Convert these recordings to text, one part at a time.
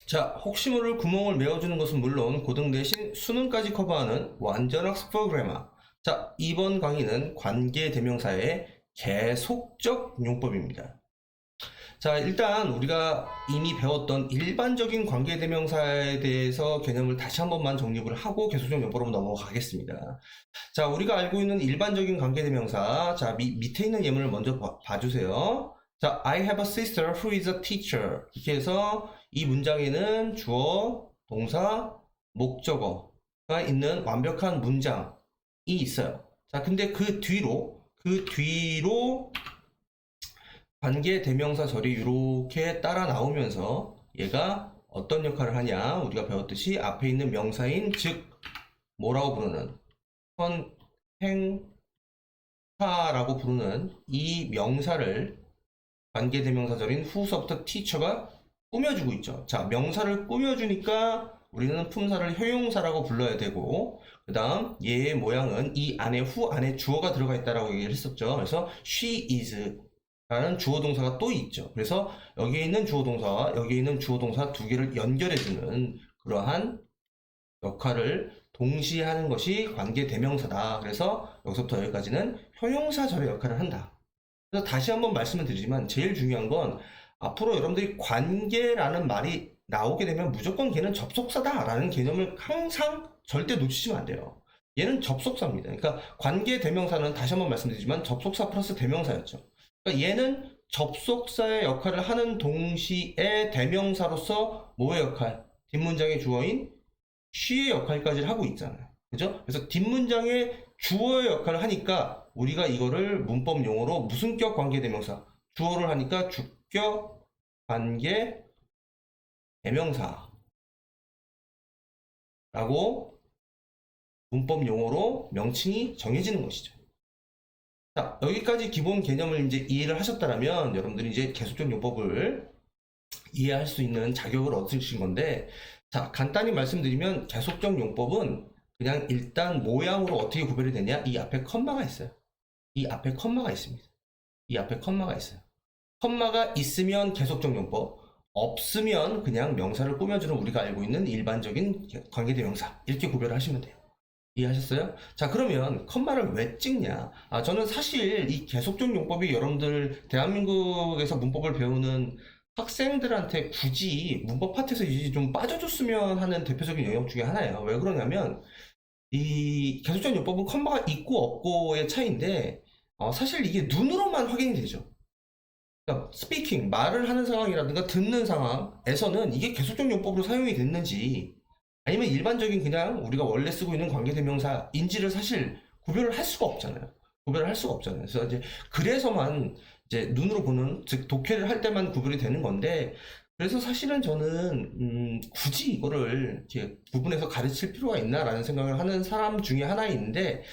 자, 혹시 모를 구멍을 메워주는 것은 물론 고등 대신 수능까지 커버하는 완전학습 프로그래머. 자, 이번 강의는 관계대명사의 계속적 용법입니다. 자, 일단 우리가 이미 배웠던 일반적인 관계대명사에 대해서 개념을 다시 한 번만 정립을 하고 계속적 용법으로 넘어가겠습니다. 자, 우리가 알고 있는 일반적인 관계대명사. 자, 밑에 있는 예문을 먼저 봐주세요. 자, I have a sister who is a teacher. 이렇게 해서 이 문장에는 주어, 동사, 목적어가 있는 완벽한 문장이 있어요. 자, 근데 그 뒤로 관계 대명사 절이 이렇게 따라 나오면서 얘가 어떤 역할을 하냐? 우리가 배웠듯이 앞에 있는 명사인 즉 뭐라고 부르는 선행사라고 부르는 이 명사를 관계 대명사절인 who서부터 teacher가 꾸며주고 있죠. 자, 명사를 꾸며주니까 우리는 품사를 효용사라고 불러야 되고, 그 다음 얘의 모양은 이 안에 who 안에 주어가 들어가 있다라고 얘기를 했었죠. 그래서 she is 라는 주어 동사가 또 있죠. 그래서 여기에 있는 주어 동사와 여기에 있는 주어 동사 두 개를 연결해주는 그러한 역할을 동시에 하는 것이 관계 대명사다. 그래서 여기서부터 여기까지는 효용사절의 역할을 한다. 그래서 다시 한번 말씀을 드리지만 제일 중요한 건 앞으로 여러분들이 관계라는 말이 나오게 되면 무조건 걔는 접속사다라는 개념을 항상 절대 놓치시면 안 돼요. 얘는 접속사입니다. 그러니까 관계 대명사는 다시 한번 말씀드리지만 접속사 플러스 대명사였죠. 그러니까 얘는 접속사의 역할을 하는 동시에 대명사로서 뭐의 역할? 뒷문장의 주어인 she의 역할까지 하고 있잖아요. 그죠? 그래서 뒷문장의 주어의 역할을 하니까 우리가 이거를 문법 용어로 무슨격 관계대명사, 주어를 하니까 주격 관계 대명사라고 문법 용어로 명칭이 정해지는 것이죠. 자, 여기까지 기본 개념을 이제 이해를 하셨다면 여러분들이 이제 계속적 용법을 이해할 수 있는 자격을 얻으신 건데, 자, 간단히 말씀드리면 계속적 용법은 그냥 일단 모양으로 어떻게 구별이 되냐? 이 앞에 컴마가 있어요. 이 앞에 컴마가 있습니다. 이 앞에 컴마가 있어요. 컴마가 있으면 계속적 용법, 없으면 그냥 명사를 꾸며주는 우리가 알고 있는 일반적인 관계대명사, 이렇게 구별을 하시면 돼요. 이해하셨어요? 자, 그러면 컴마를 왜 찍냐? 저는 사실 이 계속적 용법이 여러분들 대한민국에서 문법을 배우는 학생들한테 굳이 문법 파트에서 이제 좀 빠져줬으면 하는 대표적인 영역 중에 하나예요. 왜 그러냐면 이 계속적 용법은 컴마가 있고 없고의 차이인데 사실 이게 눈으로만 확인이 되죠. 그러니까 스피킹, 말을 하는 상황이라든가 듣는 상황에서는 이게 계속적 용법으로 사용이 됐는지 아니면 일반적인 그냥 우리가 원래 쓰고 있는 관계대명사인지를 사실 구별을 할 수가 없잖아요. 구별을 할 수가 없잖아요. 그래서 이제 그래서만 이제 눈으로 보는, 즉 독해를 할 때만 구별이 되는 건데, 그래서 사실은 저는 굳이 이거를 이렇게 구분해서 가르칠 필요가 있나라는 생각을 하는 사람 중에 하나인데,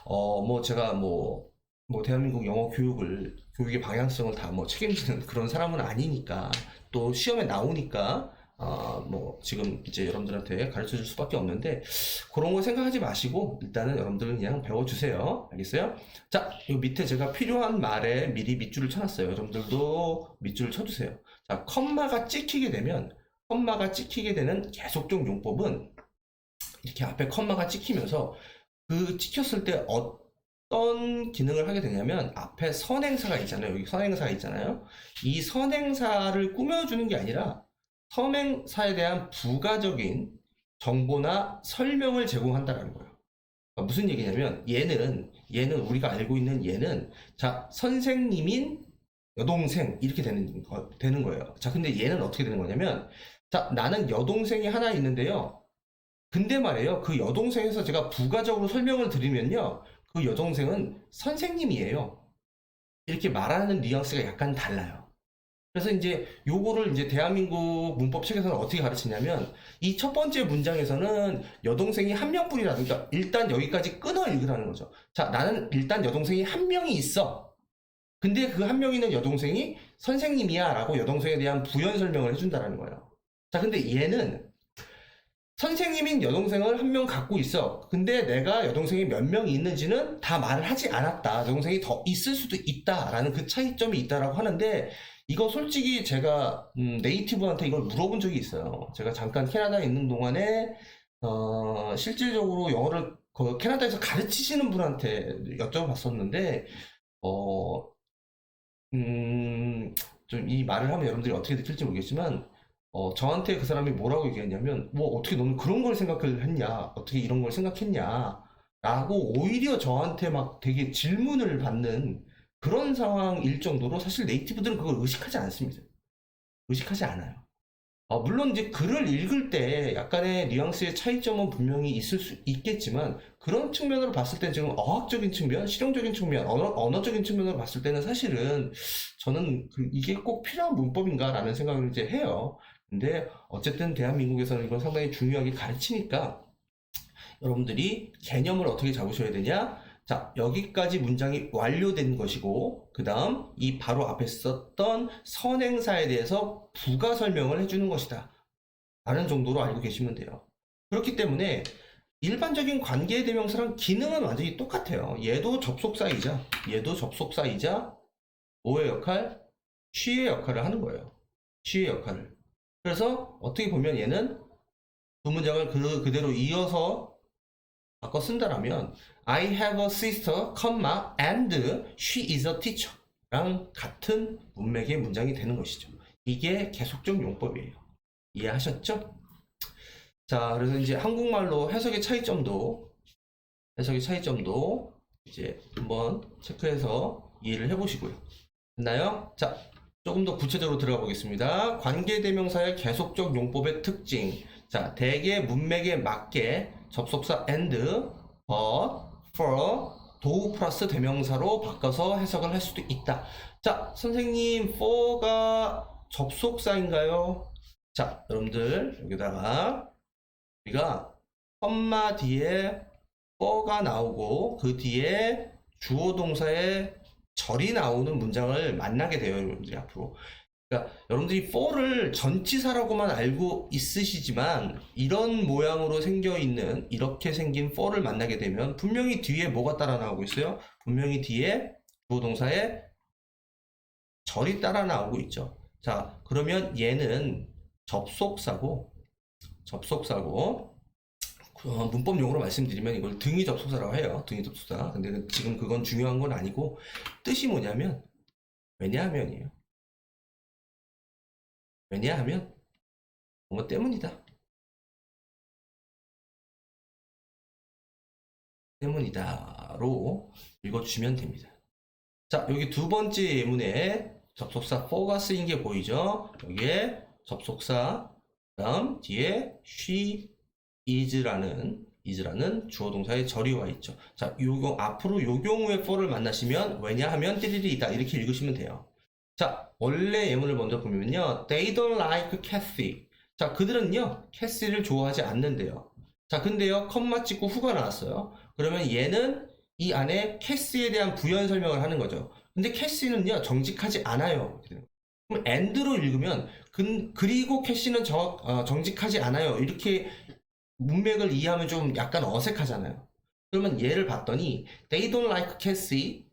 뭐 제가 뭐 대한민국 영어 교육의 방향성을 다 뭐 책임지는 그런 사람은 아니니까, 또 시험에 나오니까 뭐 지금 이제 여러분들한테 가르쳐 줄 수밖에 없는데 그런 거 생각하지 마시고 일단은 여러분들은 그냥 배워주세요. 알겠어요? 자, 이 밑에 제가 필요한 말에 미리 밑줄을 쳐놨어요. 여러분들도 밑줄을 쳐주세요. 자, 컴마가 찍히게 되는 계속적 용법은 이렇게 앞에 컴마가 찍히면서 그 찍혔을 때 어떤 기능을 하게 되냐면 앞에 선행사가 있잖아요. 여기 선행사가 있잖아요. 이 선행사를 꾸며주는 게 아니라 선행사에 대한 부가적인 정보나 설명을 제공한다는 거예요. 그러니까 무슨 얘기냐면 얘는 우리가 알고 있는 얘는 자, 선생님인 여동생 이렇게 되는 거예요. 자, 근데 얘는 어떻게 되는 거냐면 자, 나는 여동생이 하나 있는데요. 근데 말이에요. 그 여동생에서 제가 부가적으로 설명을 드리면요. 그 여동생은 선생님이에요. 이렇게 말하는 뉘앙스가 약간 달라요. 그래서 이제 요거를 이제 대한민국 문법 책에서는 어떻게 가르치냐면 이 첫 번째 문장에서는 여동생이 한 명뿐이라든가 그러니까 일단 여기까지 끊어 읽으라는 거죠. 자, 나는 일단 여동생이 한 명이 있어. 근데 그 한 명 있는 여동생이 선생님이야 라고 여동생에 대한 부연 설명을 해준다는 거예요. 자, 근데 얘는 선생님인 여동생을 한 명 갖고 있어. 근데 내가 여동생이 몇 명이 있는지는 다 말을 하지 않았다. 여동생이 더 있을 수도 있다라는 그 차이점이 있다라고 하는데, 이거 솔직히 제가 네이티브한테 이걸 물어본 적이 있어요. 제가 잠깐 캐나다에 있는 동안에 실질적으로 영어를 캐나다에서 가르치시는 분한테 여쭤봤었는데, 어, 좀 이 말을 하면 여러분들이 어떻게 느낄지 모르겠지만, 저한테 그 사람이 뭐라고 얘기했냐면, 뭐, 어떻게 너는 그런 걸 생각을 했냐? 어떻게 이런 걸 생각했냐? 라고 오히려 저한테 막 되게 질문을 받는 그런 상황일 정도로 사실 네이티브들은 그걸 의식하지 않습니다. 의식하지 않아요. 물론 이제 글을 읽을 때 약간의 뉘앙스의 차이점은 분명히 있을 수 있겠지만, 그런 측면으로 봤을 때 지금 어학적인 측면, 실용적인 측면, 언어적인 측면으로 봤을 때는 사실은 저는 이게 꼭 필요한 문법인가라는 생각을 이제 해요. 근데 어쨌든 대한민국에서는 이걸 상당히 중요하게 가르치니까 여러분들이 개념을 어떻게 잡으셔야 되냐? 자, 여기까지 문장이 완료된 것이고, 그 다음 이 바로 앞에 썼던 선행사에 대해서 부가 설명을 해주는 것이다 라는 정도로 알고 계시면 돼요. 그렇기 때문에 일반적인 관계대명사랑 기능은 완전히 똑같아요. 얘도 접속사이자 뭐의 역할? she의 역할을 하는 거예요. she의 역할을. 그래서 어떻게 보면 얘는 두 문장을 그대로 이어서 바꿔 쓴다라면 I have a sister, and she is a teacher 랑 같은 문맥의 문장이 되는 것이죠. 이게 계속적 용법이에요. 이해하셨죠? 자, 그래서 이제 한국말로 해석의 차이점도 이제 한번 체크해서 이해를 해보시고요. 됐나요? 자, 조금 더 구체적으로 들어가 보겠습니다. 관계대명사의 계속적 용법의 특징. 자, 대개 문맥에 맞게 접속사 and, but, for, 도우 플러스 대명사로 바꿔서 해석을 할 수도 있다. 자, 선생님, for가 접속사인가요? 자, 여러분들 여기다가 우리가 컴마 뒤에 for가 나오고 그 뒤에 주어 동사의 절이 나오는 문장을 만나게 돼요, 여러분들이 앞으로. 그러니까 여러분들이 for를 전치사라고만 알고 있으시지만 이런 모양으로 생겨 있는 이렇게 생긴 for를 만나게 되면 분명히 뒤에 뭐가 따라 나오고 있어요? 분명히 뒤에 주어 동사의 절이 따라 나오고 있죠. 자, 그러면 얘는 접속사고 문법 용어로 말씀드리면 이걸 등위 접속사라고 해요. 등위 접속사. 근데 지금 그건 중요한 건 아니고 뜻이 뭐냐면 왜냐하면이에요. 왜냐하면 뭐뭐 때문이다. 때문이다로 읽어주시면 됩니다. 자, 여기 두 번째 예문에 접속사 for가 쓰인 게 보이죠? 여기에 접속사 다음 뒤에 she is라는 주어 동사의 절이 와 있죠. 자, 앞으로 요 경우에 for를 만나시면 왜냐하면 띠리리이다 이렇게 읽으시면 돼요. 자, 원래 예문을 먼저 보면요. They don't like Kathy. 자, 그들은요, 캐시를 좋아하지 않는데요. 자, 근데요, 컴마 찍고 후가 나왔어요. 그러면 얘는 이 안에 캐시에 대한 부연 설명을 하는 거죠. 근데 캐시는요, 정직하지 않아요. 그럼 and로 읽으면, 그리고 캐시는 정직하지 않아요. 이렇게 문맥을 이해하면 좀 약간 어색하잖아요. 그러면 얘를 봤더니, They don't like Cassie,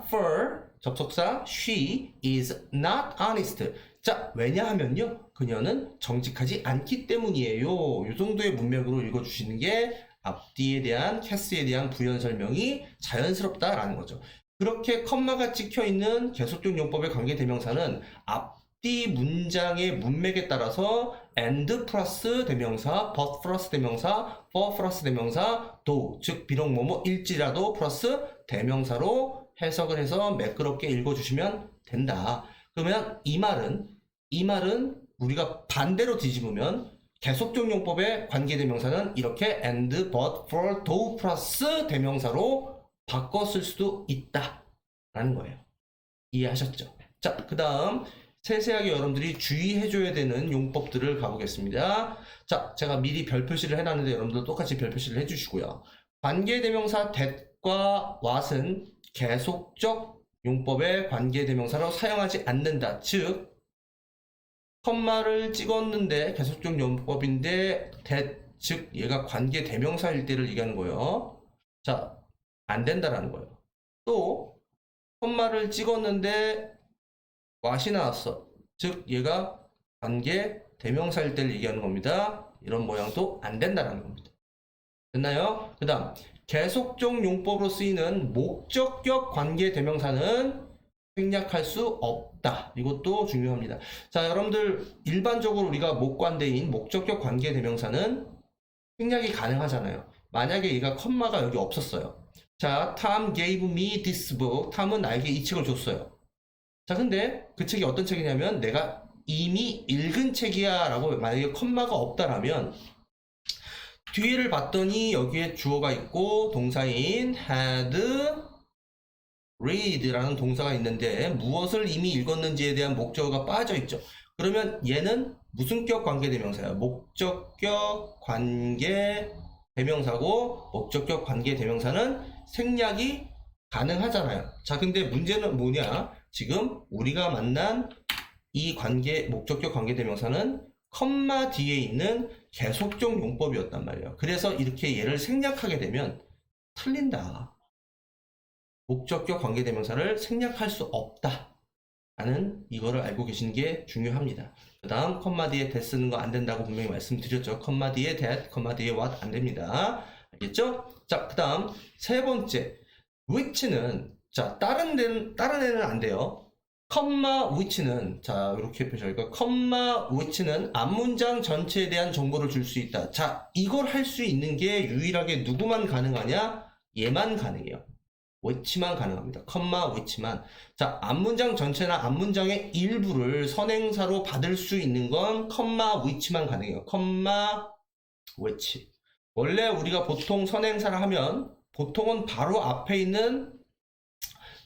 for 접속사 she is not honest. 자, 왜냐하면요, 그녀는 정직하지 않기 때문이에요. 이 정도의 문맥으로 읽어주시는 게 앞뒤에 대한 캐시에 대한 부연 설명이 자연스럽다라는 거죠. 그렇게 컴마가 찍혀 있는 계속적 용법의 관계 대명사는 앞뒤 문장의 문맥에 따라서 and 플러스 대명사, but 플러스 대명사, for 플러스 대명사, do, 즉 비록 뭐뭐일지라도 플러스 대명사로 해석을 해서 매끄럽게 읽어주시면 된다. 그러면 이 말은 우리가 반대로 뒤집으면 계속적 용법의 관계대명사는 이렇게 and, but, for, do 플러스 대명사로 바꿔 쓸 수도 있다 라는 거예요. 이해하셨죠? 자, 그 다음 세세하게 여러분들이 주의해줘야 되는 용법들을 가보겠습니다. 자, 제가 미리 별 표시를 해놨는데 여러분들 똑같이 별 표시를 해주시고요. 관계대명사 that과 what은 계속적 용법의 관계대명사로 사용하지 않는다. 즉 컴마를 찍었는데 계속적 용법인데 that 즉 얘가 관계 대명사일 때를 얘기하는 거예요. 자, 안 된다라는 거예요. 또 콤마를 찍었는데 what이 나왔어. 즉 얘가 관계 대명사일 때를 얘기하는 겁니다. 이런 모양도 안 된다라는 겁니다. 됐나요? 그 다음 계속적 용법으로 쓰이는 목적격 관계 대명사는 생략할 수 없다. 이것도 중요합니다. 자, 여러분들 일반적으로 우리가 목관대인 목적격 관계 대명사는 생략이 가능하잖아요. 만약에 얘가 컴마가 여기 없었어요. 자, Tom gave me this book. 탐은 나에게 이 책을 줬어요. 자, 근데 그 책이 어떤 책이냐면 내가 이미 읽은 책이야 라고 만약에 컴마가 없다라면 뒤에를 봤더니 여기에 주어가 있고 동사인 had read라는 동사가 있는데 무엇을 이미 읽었는지에 대한 목적어가 빠져 있죠. 그러면 얘는 무슨 격 관계 대명사예요? 목적격 관계 대명사고 목적격 관계 대명사는 생략이 가능하잖아요. 자, 근데 문제는 뭐냐? 지금 우리가 만난 이 관계 목적격 관계 대명사는 컴마 뒤에 있는 계속적 용법이었단 말이에요. 그래서 이렇게 얘를 생략하게 되면 틀린다. 목적격 관계 대명사를 생략할 수 없다. 라는 이거를 알고 계시는 게 중요합니다. 그 다음 컴마 뒤에 that 쓰는 거 안 된다고 분명히 말씀드렸죠. 컴마 뒤에 that, 컴마 뒤에 what 안 됩니다. 알겠죠? 자, 그 다음 세 번째 which는 자 다른 애는 안 돼요. 컴마 which는 자 이렇게 표시하니까 컴마 which는 앞문장 전체에 대한 정보를 줄 수 있다. 자, 이걸 할 수 있는 게 유일하게 누구만 가능하냐? 얘만 가능해요. which만 가능합니다. 컴마 which만. 자, 앞문장 전체나 앞문장의 일부를 선행사로 받을 수 있는 건 컴마 which만 가능해요. 컴마 which. 원래 우리가 보통 선행사를 하면 보통은 바로 앞에 있는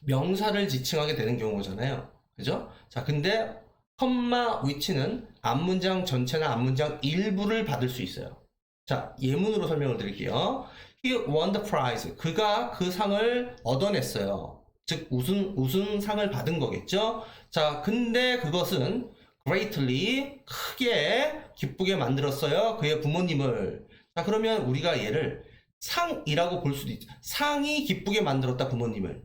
명사를 지칭하게 되는 경우잖아요. 그죠? 자, 근데 컴마 which는 앞문장 전체나 앞문장 일부를 받을 수 있어요. 자, 예문으로 설명을 드릴게요. He won the prize. 그가 그 상을 얻어냈어요. 즉 우승상을 받은 거겠죠. 자, 근데 그것은 greatly 크게 기쁘게 만들었어요. 그의 부모님을. 자, 그러면 우리가 얘를 상이라고 볼 수도 있죠. 상이 기쁘게 만들었다 부모님을.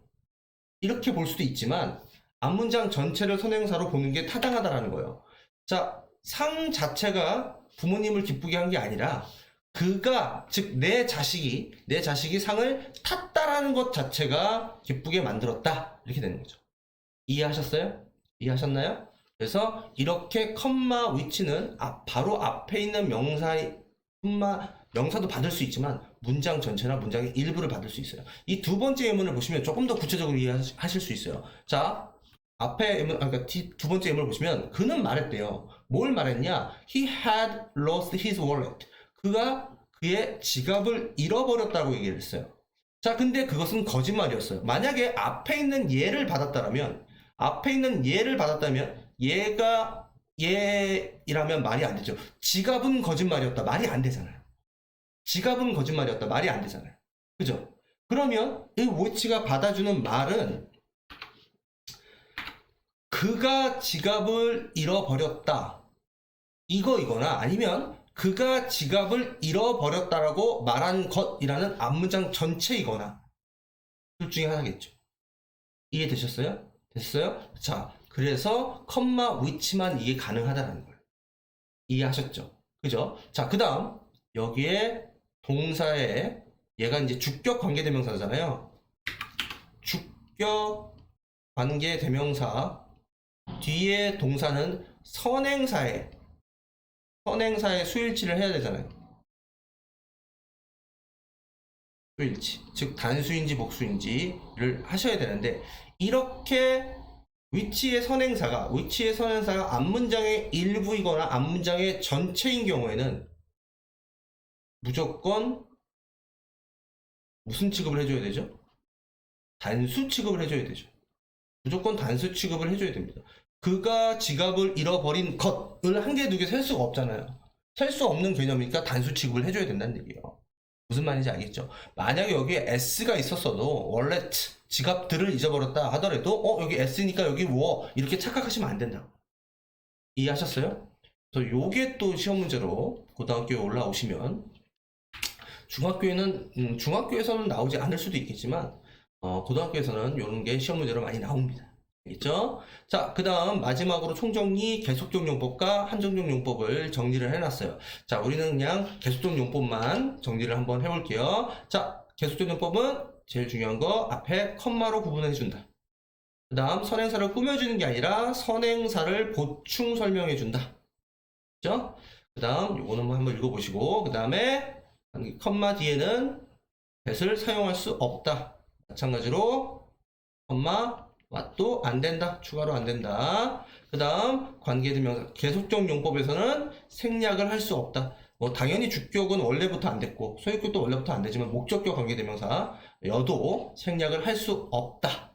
이렇게 볼 수도 있지만 앞문장 전체를 선행사로 보는 게 타당하다라는 거예요. 자, 상 자체가 부모님을 기쁘게 한 게 아니라 그가 즉 내 자식이 상을 탔다라는 것 자체가 기쁘게 만들었다 이렇게 되는 거죠. 이해하셨어요? 이해하셨나요? 그래서 이렇게 컴마 which는 바로 앞에 있는 명사도 받을 수 있지만 문장 전체나 문장의 일부를 받을 수 있어요. 이 두 번째 예문을 보시면 조금 더 구체적으로 이해하실 수 있어요. 자, 앞에 예문, 그러니까 두 번째 예문을 보시면 그는 말했대요. 뭘 말했냐? He had lost his wallet. 그가 그의 지갑을 잃어버렸다고 얘기를 했어요. 자, 근데 그것은 거짓말이었어요. 만약에 앞에 있는 얘를 받았다면 얘가 얘이라면 말이 안 되죠. 지갑은 거짓말이었다. 말이 안 되잖아요. 지갑은 거짓말이었다. 말이 안 되잖아요. 그죠? 그러면 이 which가 받아주는 말은 그가 지갑을 잃어버렸다. 이거나 아니면 그가 지갑을 잃어버렸다라고 말한 것이라는 앞문장 전체이거나 둘 중에 하나겠죠. 이해되셨어요? 됐어요? 자, 그래서 컴마 which만 이게 가능하다는 거예요. 이해하셨죠? 그죠? 자, 그 다음 여기에 동사에 얘가 이제 주격 관계대명사잖아요. 주격 관계대명사 뒤에 동사는 선행사의 수일치를 해야 되잖아요. 수일치. 즉 단수인지 복수인지를 하셔야 되는데 이렇게 which의 선행사가 앞문장의 일부이거나 앞문장의 전체인 경우에는 무조건 무슨 취급을 해줘야 되죠? 단수 취급을 해줘야 되죠. 무조건 단수 취급을 해줘야 됩니다. 그가 지갑을 잃어버린 것을 한 개, 두 개 셀 수가 없잖아요. 셀 수 없는 개념이니까 단수 취급을 해줘야 된다는 얘기예요. 무슨 말인지 알겠죠? 만약에 여기에 S가 있었어도 원래 지갑들을 잊어버렸다 하더라도 여기 S니까 여기 이렇게 착각하시면 안 된다고. 이해하셨어요? 그래서 요게 또 시험 문제로 고등학교에 올라오시면 중학교에서는 나오지 않을 수도 있겠지만 고등학교에서는 이런 게 시험 문제로 많이 나옵니다. 알겠죠? 자, 그 다음 마지막으로 총정리 계속적 용법과 한정적 용법을 정리를 해놨어요. 자, 우리는 그냥 계속적 용법만 정리를 한번 해볼게요. 자, 계속적 용법은 제일 중요한 거 앞에 컴마로 구분해준다. 그 다음 선행사를 꾸며주는 게 아니라 선행사를 보충 설명해준다. 그죠? 그 다음 요거는 한번 읽어보시고 그 다음에 컴마 뒤에는 that을 사용할 수 없다. 마찬가지로 컴마 what도 안 된다. 추가로 안 된다. 그 다음 관계대명사 계속적 용법에서는 생략을 할 수 없다. 뭐 당연히 주격은 원래부터 안 됐고 소유격도 원래부터 안 되지만 목적격 관계대명사 여도 생략을 할 수 없다.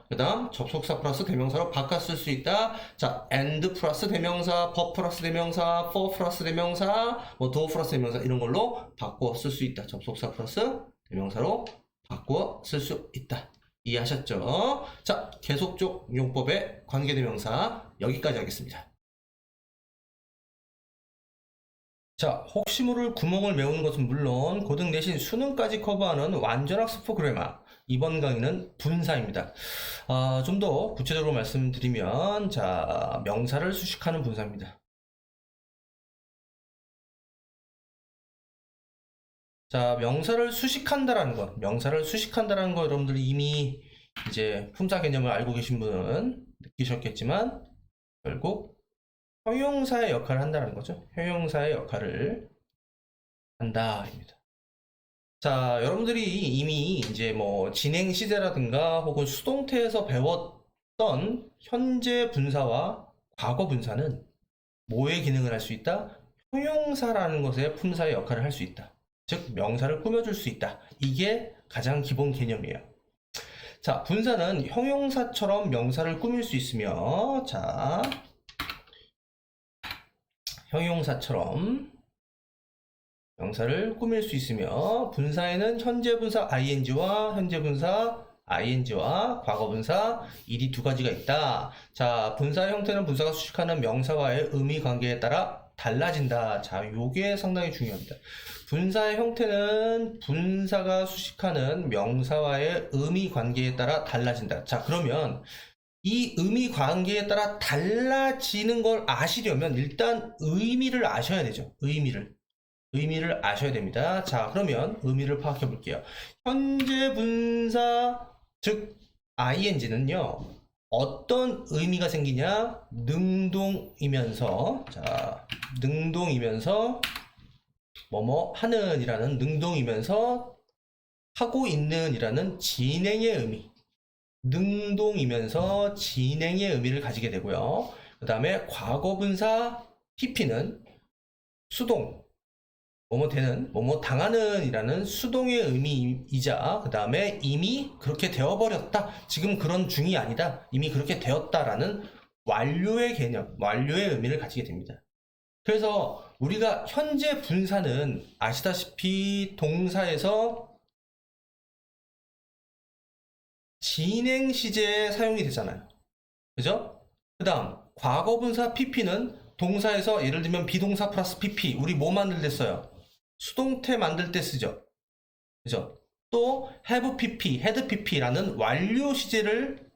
그 다음 접속사 플러스 대명사로 바꿔 쓸 수 있다. 자, and 플러스 대명사, for 플러스 대명사, for 플러스 대명사, 뭐 do 플러스 대명사 이런 걸로 바꿔 쓸 수 있다. 접속사 플러스 대명사로 바꿔 쓸 수 있다. 이해하셨죠? 자, 계속적 용법의 관계대명사 여기까지 하겠습니다. 자, 혹시 모를 구멍을 메우는 것은 물론 고등 내신 수능까지 커버하는 완전학습 그래마. 이번 강의는 분사입니다. 좀 더 구체적으로 말씀드리면 자, 명사를 수식하는 분사입니다. 자, 명사를 수식한다라는 거 여러분들이 이미 이제 품사 개념을 알고 계신 분은 느끼셨겠지만 결국 형용사의 역할을 한다는 거죠. 형용사의 역할을 한다입니다. 자, 여러분들이 이미 이제 뭐 진행 시제라든가 혹은 수동태에서 배웠던 현재 분사와 과거 분사는 뭐의 기능을 할 수 있다? 형용사라는 것의 품사의 역할을 할 수 있다. 즉, 명사를 꾸며줄 수 있다. 이게 가장 기본 개념이에요. 자, 분사는 형용사처럼 명사를 꾸밀 수 있으며, 자, 형용사처럼 명사를 꾸밀 수 있으며 분사에는 현재 분사 ing와 과거 분사 일이 두 가지가 있다. 자, 분사의 형태는 분사가 수식하는 명사와의 의미 관계에 따라 달라진다. 자, 요게 상당히 중요합니다. 분사의 형태는 분사가 수식하는 명사와의 의미 관계에 따라 달라진다. 자, 그러면 이 의미 관계에 따라 달라지는 걸 아시려면 일단 의미를 아셔야 되죠. 의미를 아셔야 됩니다. 자, 그러면 의미를 파악해 볼게요. 현재 분사, 즉 ing는요. 어떤 의미가 생기냐? 능동이면서, 자, 능동이면서 뭐뭐 하는 이라는 능동이면서 하고 있는 이라는 진행의 의미. 능동이면서 진행의 의미를 가지게 되고요. 그 다음에 과거분사 pp는 수동, 뭐뭐 되는, 뭐뭐 당하는 이라는 수동의 의미이자 그 다음에 이미 그렇게 되어버렸다. 지금 그런 중이 아니다. 이미 그렇게 되었다라는 완료의 개념, 완료의 의미를 가지게 됩니다. 그래서 우리가 현재 분사는 아시다시피 동사에서 진행 시제에 사용이 되잖아요. 그죠? 그 다음 과거분사 pp는 동사에서 예를 들면 비동사 플러스 pp 우리 뭐 만들 때 써요? 수동태 만들 때 쓰죠. 그죠? 또 have pp, had pp라는 완료 시제를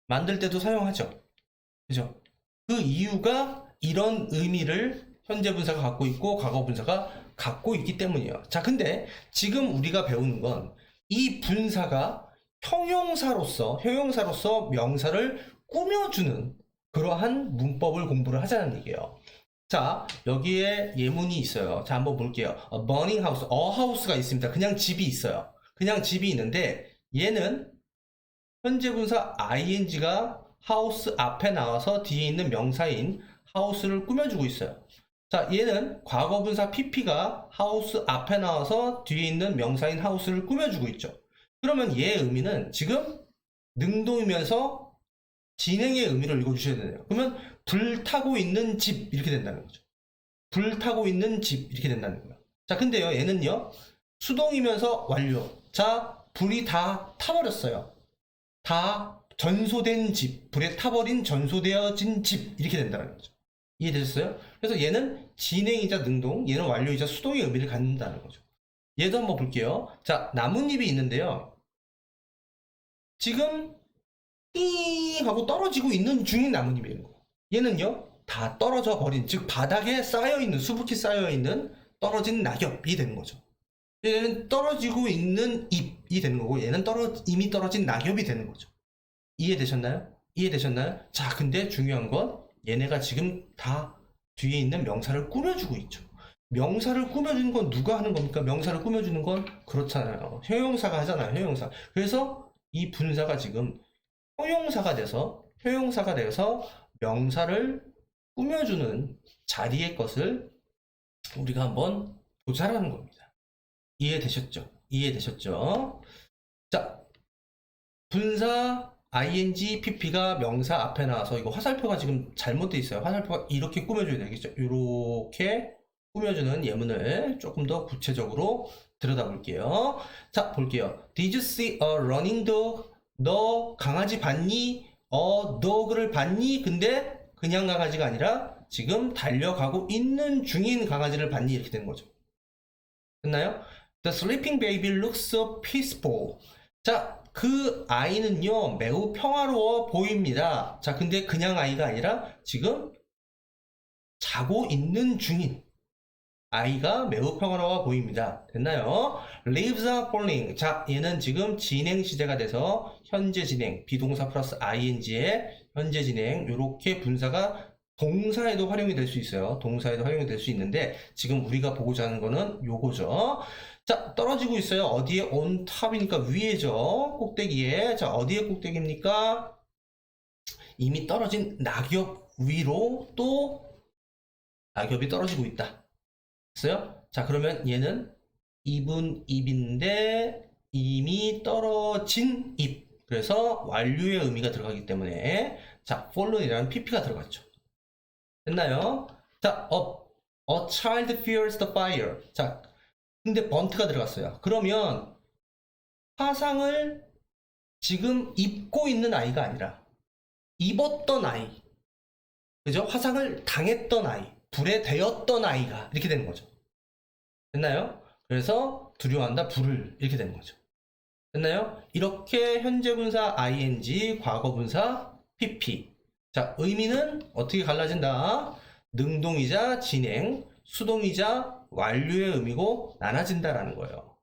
만들 때도 사용하죠. 그죠? 그 이유가 이런 의미를 현재 분사가 갖고 있고 과거 분사가 갖고 있기 때문이에요. 자, 근데 지금 우리가 배우는 건 이 분사가 형용사로서 명사를 꾸며주는 그러한 문법을 공부를 하자는 얘기예요. 자, 여기에 예문이 있어요. 자, 한번 볼게요. A burning house, a house가 있습니다. 그냥 집이 있어요. 그냥 집이 있는데 얘는 현재 분사 ing가 house 앞에 나와서 뒤에 있는 명사인 house를 꾸며주고 있어요. 자, 얘는 과거 분사 pp가 house 앞에 나와서 뒤에 있는 명사인 house를 꾸며주고 있죠. 그러면 얘의 의미는 지금 능동이면서 진행의 의미를 읽어주셔야 되네요. 그러면 불 타고 있는 집 이렇게 된다는 거죠. 불 타고 있는 집 이렇게 된다는 거예요. 자, 근데요 얘는요 수동이면서 완료. 자, 불이 다 타버렸어요. 다 전소된 집, 불에 타버린 전소되어진 집 이렇게 된다는 거죠. 이해되셨어요? 그래서 얘는 진행이자 능동, 얘는 완료이자 수동의 의미를 갖는다는 거죠. 얘도 한번 볼게요. 자, 나뭇잎이 있는데요. 지금 띵 하고 떨어지고 있는 중인 나뭇잎이에요. 얘는요, 다 떨어져 버린, 즉 바닥에 쌓여있는, 수북히 쌓여있는 떨어진 낙엽이 되는 거죠. 얘는 떨어지고 있는 잎이 되는 거고, 얘는 이미 떨어진 낙엽이 되는 거죠. 이해되셨나요? 이해되셨나요? 자, 근데 중요한 건 얘네가 지금 다 뒤에 있는 명사를 꾸며주고 있죠. 명사를 꾸며주는 건 누가 하는 겁니까? 명사를 꾸며주는 건 그렇잖아요. 형용사가 하잖아요. 형용사. 그래서 이 분사가 지금 형용사가 돼서 명사를 꾸며주는 자리의 것을 우리가 한번 보자라는 겁니다. 이해되셨죠? 이해되셨죠? 자, 분사 ing, pp가 명사 앞에 나와서 이거 화살표가 지금 잘못되어 있어요. 화살표가 이렇게 꾸며줘야 되겠죠? 이렇게 꾸며주는 예문을 조금 더 구체적으로 들여다볼게요. 자, 볼게요. Did you see a running dog? 너 강아지 봤니? dog를 봤니? 근데 그냥 강아지가 아니라 지금 달려가고 있는 중인 강아지를 봤니? 이렇게 되는 거죠. 됐나요? The sleeping baby looks so peaceful. 자, 그 아이는요, 매우 평화로워 보입니다. 자, 근데 그냥 아이가 아니라 지금 자고 있는 중인 아이가 매우 평화로워 보입니다. 됐나요? Leaves are falling. 자, 얘는 지금 진행 시제가 돼서 현재 진행, 비동사 플러스 ing의 현재 진행, 이렇게 분사가 동사에도 활용이 될 수 있어요. 동사에도 활용이 될 수 있는데 지금 우리가 보고자 하는 거는 요거죠. 자, 떨어지고 있어요. 어디에? on top이니까 위에죠. 꼭대기에. 자, 어디에 꼭대기입니까? 이미 떨어진 낙엽 위로 또 낙엽이 떨어지고 있다. 됐어요? 자, 그러면 얘는 잎은 잎인데 이미 떨어진 잎. 그래서 완료의 의미가 들어가기 때문에 자, fallen이라는 pp가 들어갔죠. 됐나요? 자, a child fears the fire. 자, 근데 번트가 들어갔어요. 그러면 화상을 지금 입고 있는 아이가 아니라 입었던 아이, 그죠? 화상을 당했던 아이, 불에 대었던 아이가 이렇게 되는 거죠. 됐나요? 그래서 두려워한다, 불을 이렇게 되는 거죠. 됐나요? 이렇게 현재 분사 ing, 과거 분사 pp. 자, 의미는 어떻게 갈라진다? 능동이자 진행, 수동이자 완료의 의미고 나눠진다라는 거예요.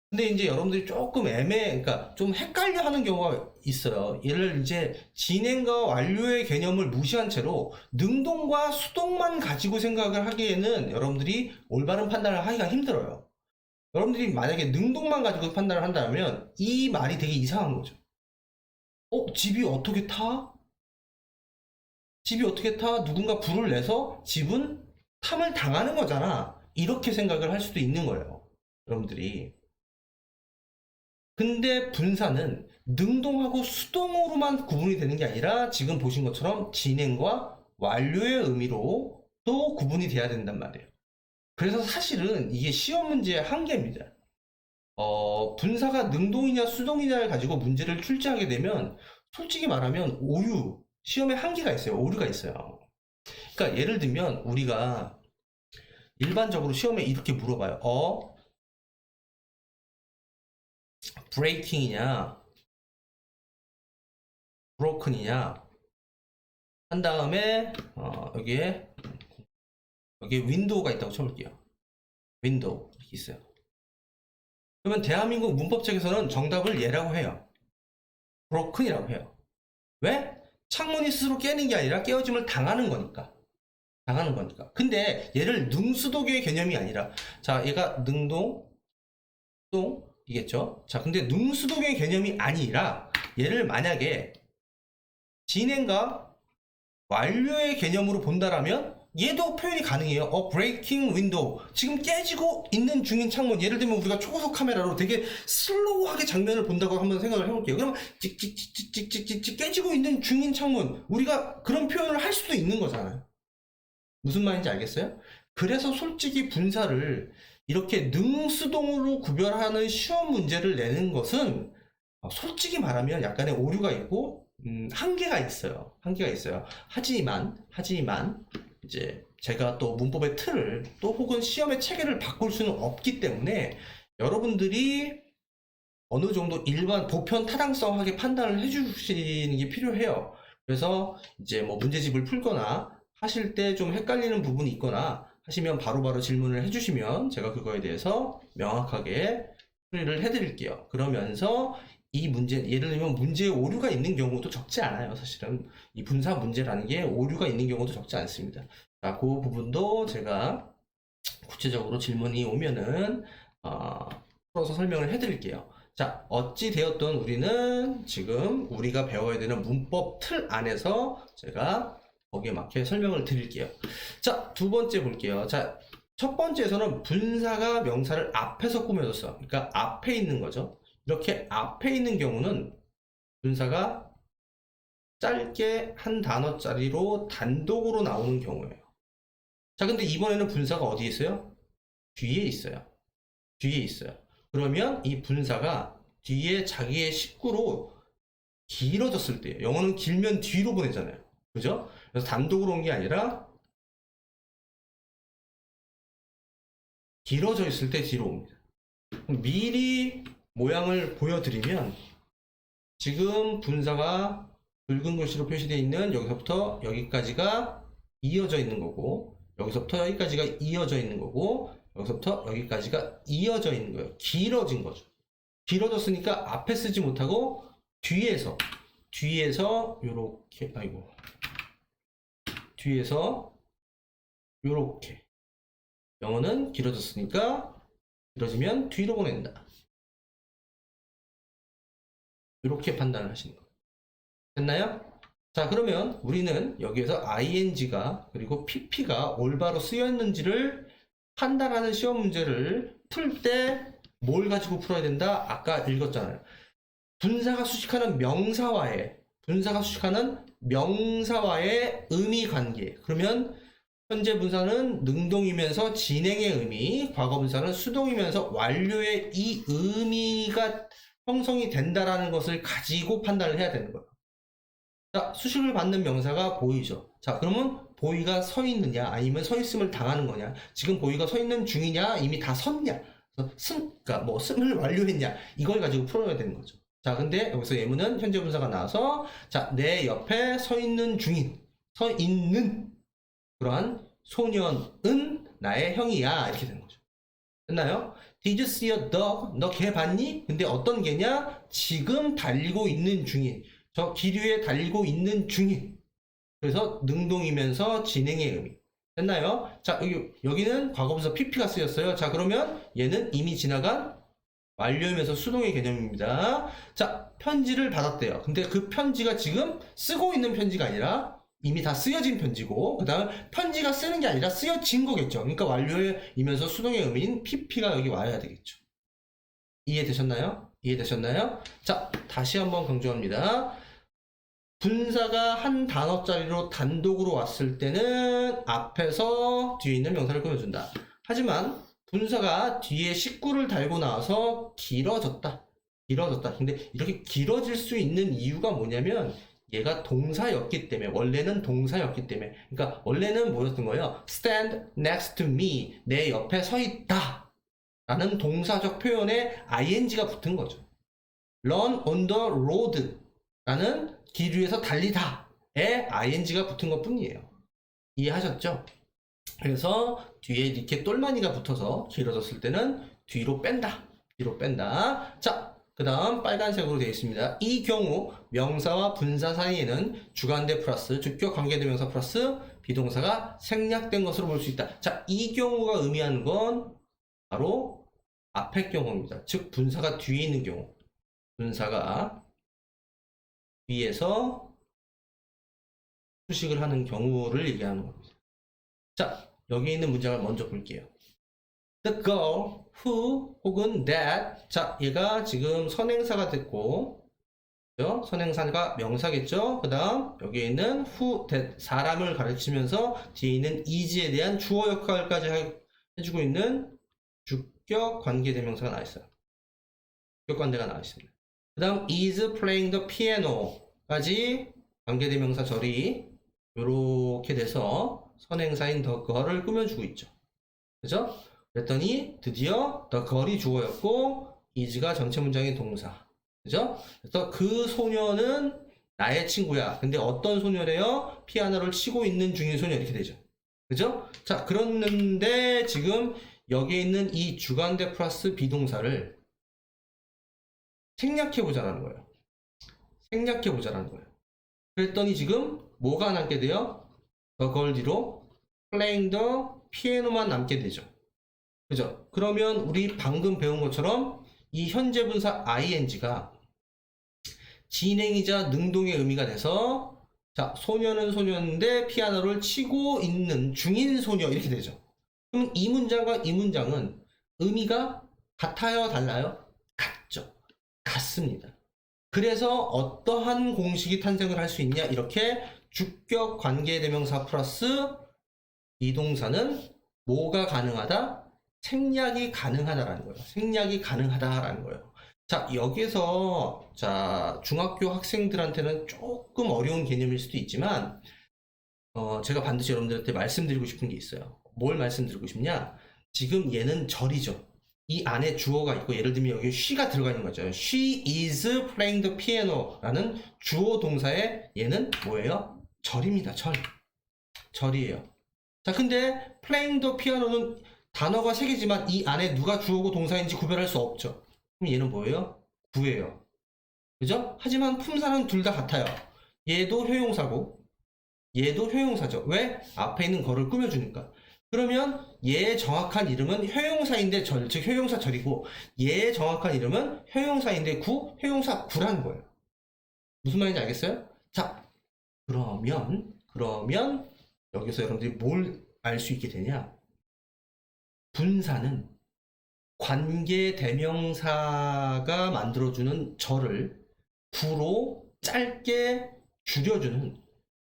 근데 이제 여러분들이 조금 그러니까 좀 헷갈려 하는 경우가 있어요. 얘를 이제 진행과 완료의 개념을 무시한 채로 능동과 수동만 가지고 생각을 하기에는 여러분들이 올바른 판단을 하기가 힘들어요. 여러분들이 만약에 능동만 가지고 판단을 한다면 이 말이 되게 이상한 거죠. 집이 어떻게 타? 집이 어떻게 타? 누군가 불을 내서 집은 탐을 당하는 거잖아. 이렇게 생각을 할 수도 있는 거예요. 여러분들이. 근데 분사는 능동하고 수동으로만 구분이 되는 게 아니라 지금 보신 것처럼 진행과 완료의 의미로 또 구분이 돼야 된단 말이에요. 그래서 사실은 이게 시험 문제의 한계입니다. 분사가 능동이냐 수동이냐를 가지고 문제를 출제하게 되면 솔직히 말하면 시험에 한계가 있어요. 오류가 있어요. 그러니까 예를 들면 우리가 일반적으로 시험에 이렇게 물어봐요. breaking이냐 broken이냐 한 다음에 여기에 윈도우가 있다고 쳐볼게요. 윈도우 이렇게 있어요. 그러면 대한민국 문법책에서는 정답을 얘라고 해요. broken이라고 해요. 왜? 창문이 스스로 깨는 게 아니라 깨어짐을 당하는 거니까. 근데 얘를 능수동의 개념이 아니라, 자, 얘가 능동, 수동이겠죠? 자, 근데 능수동의 개념이 아니라 얘를 만약에 진행과 완료의 개념으로 본다라면 얘도 표현이 가능해요. breaking window. 지금 깨지고 있는 중인 창문. 예를 들면 우리가 초고속 카메라로 되게 슬로우하게 장면을 본다고 한번 생각을 해볼게요. 그러면 찍찍찍찍찍찍 깨지고 있는 중인 창문. 우리가 그런 표현을 할 수도 있는 거잖아요. 무슨 말인지 알겠어요? 그래서 솔직히 분사를 이렇게 능수동으로 구별하는 시험 문제를 내는 것은 솔직히 말하면 약간의 오류가 있고 한계가 있어요. 하지만 이제 제가 또 문법의 틀을 또 혹은 시험의 체계를 바꿀 수는 없기 때문에 여러분들이 어느 정도 일반 보편 타당성하게 판단을 해주시는 게 필요해요. 그래서 이제 뭐 문제집을 풀거나 하실 때 좀 헷갈리는 부분이 있거나 하시면 바로바로 질문을 해주시면 제가 그거에 대해서 명확하게 처리를 해드릴게요. 그러면서 이 문제, 예를 들면 문제에 오류가 있는 경우도 적지 않아요. 사실은 이 분사 문제라는 게 오류가 있는 경우도 적지 않습니다. 자, 그 부분도 제가 구체적으로 질문이 오면은 풀어서 설명을 해드릴게요. 자, 어찌 되었든 우리는 지금 우리가 배워야 되는 문법 틀 안에서 제가 거기에 맞게 설명을 드릴게요. 자, 두 번째 볼게요. 자, 첫 번째에서는 분사가 명사를 앞에서 꾸며줬어. 그러니까 앞에 있는 거죠. 이렇게 앞에 있는 경우는 분사가 짧게 한 단어짜리로 단독으로 나오는 경우예요. 자, 근데 이번에는 분사가 어디에 있어요? 뒤에 있어요. 뒤에 있어요. 그러면 이 분사가 뒤에 자기의 식구로 길어졌을 때, 영어는 길면 뒤로 보내잖아요. 그죠? 그래서 단독으로 온 게 아니라 길어져 있을 때 뒤로 옵니다. 미리 모양을 보여드리면 지금 분사가 붉은 글씨로 표시되어 있는 여기서부터 여기까지가 이어져 있는 거고, 여기서부터 여기까지가 이어져 있는 거고, 여기서부터 여기까지가 이어져 있는 거예요. 길어진 거죠. 길어졌으니까 앞에 쓰지 못하고 뒤에서 요렇게, 아이고, 뒤에서 요렇게, 영어는 길어졌으니까 길어지면 뒤로 보낸다. 이렇게 판단을 하시는 거예요. 됐나요? 자, 그러면 우리는 여기에서 ing가 그리고 pp가 올바로 쓰였는지를 판단하는 시험 문제를 풀 때 뭘 가지고 풀어야 된다? 아까 읽었잖아요. 분사가 수식하는 명사와의 의미 관계. 그러면 현재 분사는 능동이면서 진행의 의미, 과거 분사는 수동이면서 완료의 이 의미가 형성이 된다라는 것을 가지고 판단을 해야 되는 거예요. 자, 수식을 받는 명사가 보이죠. 자, 그러면 보이가 서 있느냐, 아니면 서 있음을 당하는 거냐, 지금 보이가 서 있는 중이냐, 이미 다 섰냐, 그러니까 뭐 승을 완료했냐, 이걸 가지고 풀어야 되는 거죠. 자, 근데 여기서 예문은 현재 분사가 나와서, 자, 내 옆에 서 있는 그러한 소년은 나의 형이야, 이렇게 되는 거죠. 됐나요? Did you see a dog? 너 개 봤니? 근데 어떤 개냐? 지금 달리고 있는 중인, 저 기류에 달리고 있는 중인. 그래서 능동이면서 진행의 의미. 됐나요? 자, 여기는 과거분사 pp가 쓰였어요. 자, 그러면 얘는 이미 지나간 완료이면서 수동의 개념입니다. 자, 편지를 받았대요. 근데 그 편지가 지금 쓰고 있는 편지가 아니라 이미 다 쓰여진 편지고, 그 다음 편지가 쓰는 게 아니라 쓰여진 거겠죠. 그러니까 완료이면서 수동의 의미인 pp가 여기 와야 되겠죠. 이해되셨나요? 이해되셨나요? 자, 다시 한번 강조합니다. 분사가 한 단어짜리로 단독으로 왔을 때는 앞에서 뒤에 있는 명사를 꾸며준다. 하지만 분사가 뒤에 식구를 달고 나와서 길어졌다. 근데 이렇게 길어질 수 있는 이유가 뭐냐면 얘가 동사였기 때문에, 원래는 동사였기 때문에. 그러니까 원래는 뭐였던 거예요? stand next to me, 내 옆에 서 있다 라는 동사적 표현에 ing가 붙은 거죠. run on the road 라는 길 위에서 달리다에 ing가 붙은 것 뿐이에요. 이해하셨죠? 그래서 뒤에 이렇게 똘마니가 붙어서 길어졌을 때는 뒤로 뺀다. 자, 그 다음 빨간색으로 되어 있습니다. 이 경우 명사와 분사 사이에는 주관대 플러스 주격 관계대명사 플러스 비동사가 생략된 것으로 볼 수 있다. 자, 이 경우가 의미하는 건 바로 앞의 경우입니다. 즉 분사가 뒤에 있는 경우. 분사가 위에서 수식을 하는 경우를 얘기하는 겁니다. 자, 여기 있는 문장을 먼저 볼게요. The girl who 혹은 that. 자, 얘가 지금 선행사가 됐고, 그죠? 선행사가 명사겠죠? 그 다음 여기에 있는 who, that, 사람을 가르치면서 뒤에 있는 is에 대한 주어 역할까지 해주고 있는 주격 관계대명사가 나와 있어요. 주격 관계가 나와 있습니다. 그 다음 is playing the piano 까지 관계대명사 절이 요렇게 돼서 선행사인 the girl을 꾸며주고 있죠. 그죠? 그랬더니 드디어 the girl이 주어였고 is가 전체 문장의 동사. 그죠? 그래서 그 소녀는 나의 친구야. 근데 어떤 소녀래요? 피아노를 치고 있는 중인 소녀 이렇게 되죠. 그죠? 자, 그런데 지금 여기에 있는 이 주관대 플러스 비동사를 생략해보자라는 거예요. 생략해보자라는 거예요. 그랬더니 지금 뭐가 남게 돼요? the girl 뒤로 playing the piano만 남게 되죠. 그죠? 그러면 우리 방금 배운 것처럼 이 현재 분사 ing가 진행이자 능동의 의미가 돼서 자, 소녀는 소녀인데 피아노를 치고 있는 중인 소녀 이렇게 되죠. 그럼 이 문장과 이 문장은 의미가 같아요, 달라요? 같죠. 같습니다. 그래서 어떠한 공식이 탄생을 할 수 있냐? 이렇게 주격 관계대명사 플러스 비동사는 뭐가 가능하다? 생략이 가능하다라는 거예요. 생략이 가능하다라는 거예요. 자, 여기서 자, 중학교 학생들한테는 조금 어려운 개념일 수도 있지만 제가 반드시 여러분들한테 말씀드리고 싶은 게 있어요. 뭘 말씀드리고 싶냐? 지금 얘는 절이죠. 이 안에 주어가 있고 예를 들면 여기 she가 들어가 있는 거죠. She is playing the piano라는 주어 동사에 얘는 뭐예요? 절입니다. 절. 절이에요. 자, 근데 playing the piano는 단어가 세 개지만 이 안에 누가 주어고 동사인지 구별할 수 없죠. 그럼 얘는 뭐예요? 구예요. 그죠? 하지만 품사는 둘 다 같아요. 얘도 효용사고 얘도 효용사죠. 왜? 앞에 있는 거를 꾸며주니까. 그러면 얘의 정확한 이름은 효용사인데 절, 즉 효용사 절이고 얘의 정확한 이름은 효용사인데 구, 효용사 구라는 거예요. 무슨 말인지 알겠어요? 자, 그러면 여기서 여러분들이 뭘 알 수 있게 되냐? 분사는 관계 대명사가 만들어주는 절을 구로 짧게 줄여주는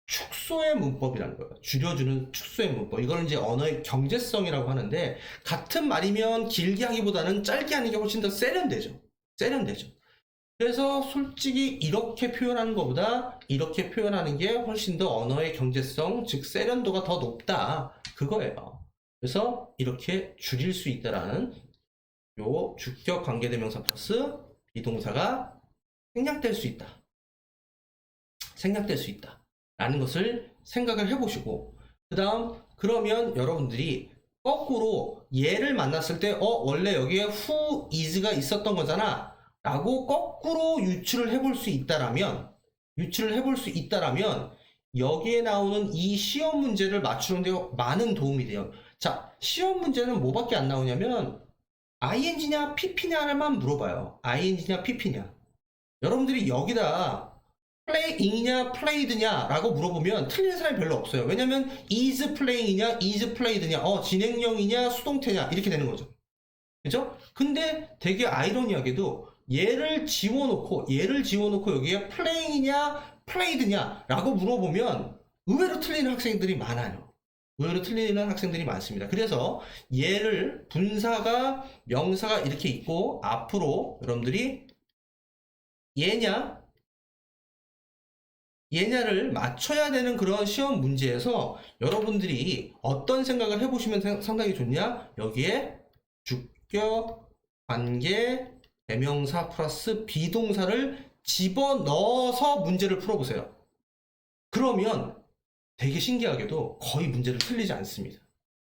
축소의 문법이라는 거예요. 줄여주는 축소의 문법. 이걸 이제 언어의 경제성이라고 하는데 같은 말이면 길게 하기보다는 짧게 하는 게 훨씬 더 세련되죠. 세련되죠. 그래서 솔직히 이렇게 표현하는 것보다 이렇게 표현하는 게 훨씬 더 언어의 경제성, 즉 세련도가 더 높다. 그거예요. 그래서 이렇게 줄일 수 있다라는 요 주격 관계대명사 플러스 비동사가 생략될 수 있다. 생략될 수 있다. 라는 것을 생각을 해보시고 그 다음 그러면 여러분들이 거꾸로 얘를 만났을 때 원래 여기에 who is가 있었던 거잖아 라고 거꾸로 유추를 해볼 수 있다라면 여기에 나오는 이 시험 문제를 맞추는 데 많은 도움이 돼요. 자, 시험 문제는 뭐밖에 안 나오냐면 ing냐 pp냐만 물어봐요. ing냐 pp냐. 여러분들이 여기다 playing이냐 played냐 라고 물어보면 틀린 사람이 별로 없어요. 왜냐면 is playing이냐 is played냐 진행형이냐 수동태냐 이렇게 되는 거죠. 그죠? 근데 되게 아이러니하게도 얘를 지워놓고 여기에 playing이냐 played냐 라고 물어보면 의외로 틀리는 학생들이 많아요. 의외로 틀리는 학생들이 많습니다. 그래서 얘를 분사가 명사가 이렇게 있고 앞으로 여러분들이 얘냐를 맞춰야 되는 그런 시험 문제에서 여러분들이 어떤 생각을 해보시면 상당히 좋냐? 여기에 주격, 관계, 대명사 플러스 비동사를 집어넣어서 문제를 풀어보세요. 그러면 되게 신기하게도 거의 문제를 틀리지 않습니다.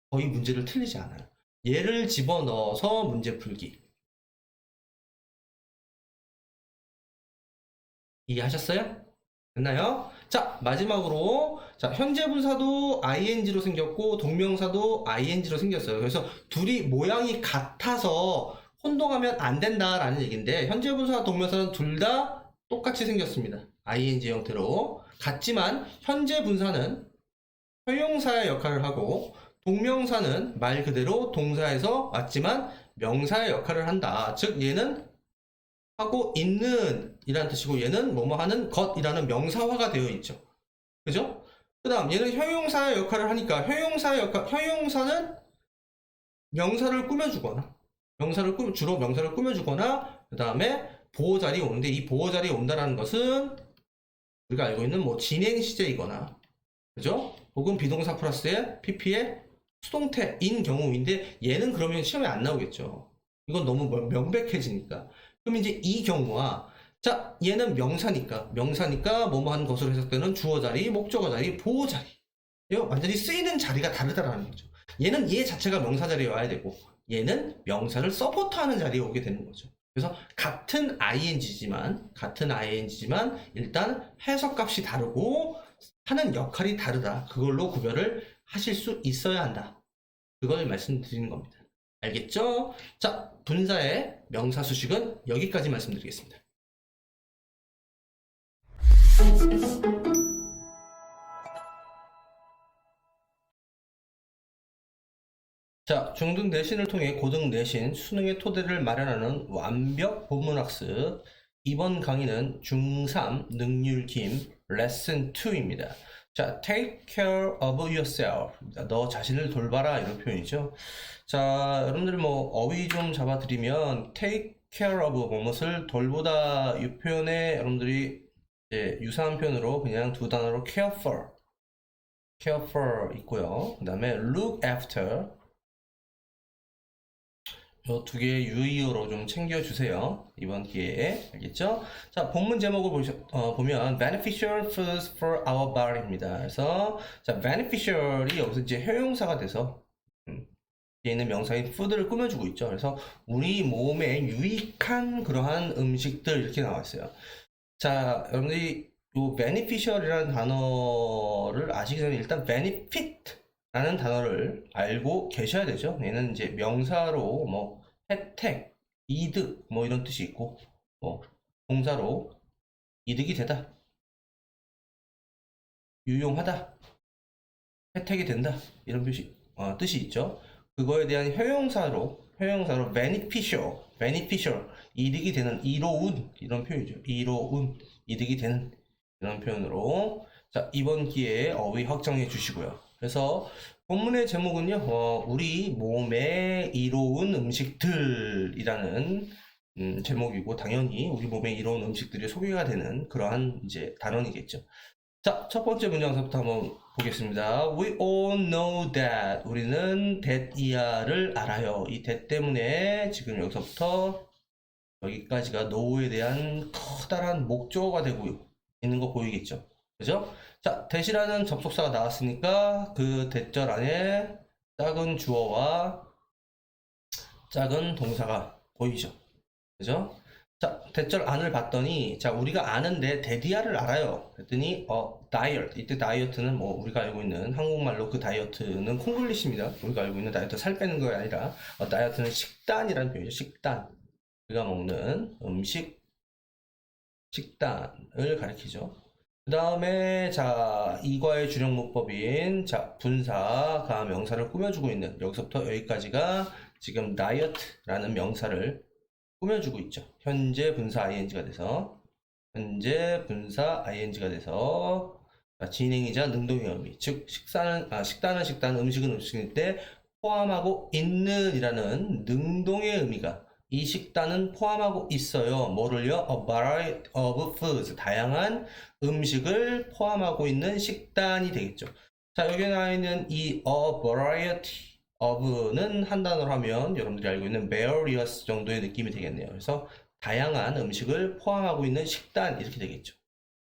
거의 문제를 틀리지 않아요. 얘를 집어넣어서 문제 풀기. 이해하셨어요? 됐나요? 자, 마지막으로 자, 현재 분사도 ing로 생겼고 동명사도 ing로 생겼어요. 그래서 둘이 모양이 같아서 혼동하면 안 된다라는 얘기인데 현재 분사와 동명사는 둘 다 똑같이 생겼습니다. ing 형태로. 같지만 현재 분사는 효용사의 역할을 하고 동명사는 말 그대로 동사에서 왔지만 명사의 역할을 한다. 즉 얘는 하고 있는 이라는 뜻이고 얘는 뭐뭐 하는 것이라는 명사화가 되어 있죠. 그죠? 그 다음 얘는 효용사의 역할을 하니까 효용사는 명사를 꾸며주거나 주로 명사를 꾸며주거나 그 다음에 보호자리 오는데 이 보호자리에 온다는 것은 우리가 알고 있는 뭐 진행 시제이거나 그죠? 혹은 비동사 플러스에 pp에 수동태인 경우인데 얘는 그러면 시험에 안 나오겠죠. 이건 너무 명백해지니까. 그럼 이제 이 경우와 자 얘는 명사니까 뭐뭐 한 것으로 해석되는 주어 자리, 목적어 자리, 보호 자리. 이거 완전히 쓰이는 자리가 다르다라는 거죠. 얘는 얘 자체가 명사 자리에 와야 되고 얘는 명사를 서포트하는 자리에 오게 되는 거죠. 그래서 같은 ing지만 일단 해석값이 다르고 하는 역할이 다르다. 그걸로 구별을 하실 수 있어야 한다. 그걸 말씀드리는 겁니다. 알겠죠? 자, 분사의 명사 수식은 여기까지 말씀드리겠습니다. 자, 중등 내신을 통해 고등 내신 수능의 토대를 마련하는 완벽 본문학습. 이번 강의는 중3 능률김 레슨 2입니다. 자, take care of yourself. 너 자신을 돌봐라 이런 표현이죠. 자, 여러분들 뭐 어휘 좀 잡아드리면 take care of 무엇을 돌보다 이 표현에 여러분들이 이제 유사한 표현으로 그냥 두 단어로 care for 있고요. 그 다음에 look after 이 두 개의 유의어로 좀 챙겨주세요. 이번 기회에. 알겠죠? 자, 본문 제목을 보면 beneficial foods for our body입니다. 그래서 자, beneficial이 여기서 이제 형용사가 돼서 뒤에 있는 명사인 food를 꾸며주고 있죠. 그래서 우리 몸에 유익한 그러한 음식들 이렇게 나와 있어요. 자, 여러분들이 이 beneficial이라는 단어를 아시기 전에 일단 benefit 라는 단어를 알고 계셔야 되죠. 얘는 이제 명사로 뭐 혜택, 이득 뭐 이런 뜻이 있고 뭐 동사로 이득이 되다, 유용하다, 혜택이 된다 이런 뜻이 있죠. 그거에 대한 형용사로 beneficial 이득이 되는 이로운 이런 표현이죠. 이로운 이득이 되는 이런 표현으로 자 이번 기회에 어휘 확정해 주시고요. 그래서 본문의 제목은요, 우리 몸에 이로운 음식들이라는 제목이고 당연히 우리 몸에 이로운 음식들이 소개가 되는 그러한 이제 단원이겠죠. 자, 첫 번째 문장서부터 한번 보겠습니다. We all know that. 우리는 that 이하를 알아요. 이 that 때문에 지금 여기서부터 여기까지가 know에 대한 커다란 목적어가 되고 있는 거 보이겠죠. 그죠? 자, that이라는 접속사가 나왔으니까 그 that절 안에 작은 주어와 작은 동사가 보이죠. 그죠? 자, that절 안을 봤더니 자, 우리가 아는데 that이야를 알아요. 그랬더니 다이어트. 이때 다이어트는 뭐 우리가 알고 있는 한국말로 그 다이어트는 콩글리시입니다. 우리가 알고 있는 다이어트 살 빼는 거 아니라 다이어트는 식단이라는 표현이죠. 식단. 우리가 먹는 음식 식단을 가리키죠. 그 다음에 자 이과의 주력 문법인 자 분사가 명사를 꾸며주고 있는 여기서부터 여기까지가 지금 다이어트라는 명사를 꾸며주고 있죠. 현재 분사 ing가 돼서 자, 진행이자 능동의 의미 즉 식단은 음식은 음식일 때 포함하고 있는 이라는 능동의 의미가 이 식단은 포함하고 있어요. 뭐를요? A variety of foods. 다양한 음식을 포함하고 있는 식단이 되겠죠. 자, 여기 나와 있는 이 a variety of는 한 단어로 하면 여러분들이 알고 있는 various 정도의 느낌이 되겠네요. 그래서 다양한 음식을 포함하고 있는 식단 이렇게 되겠죠.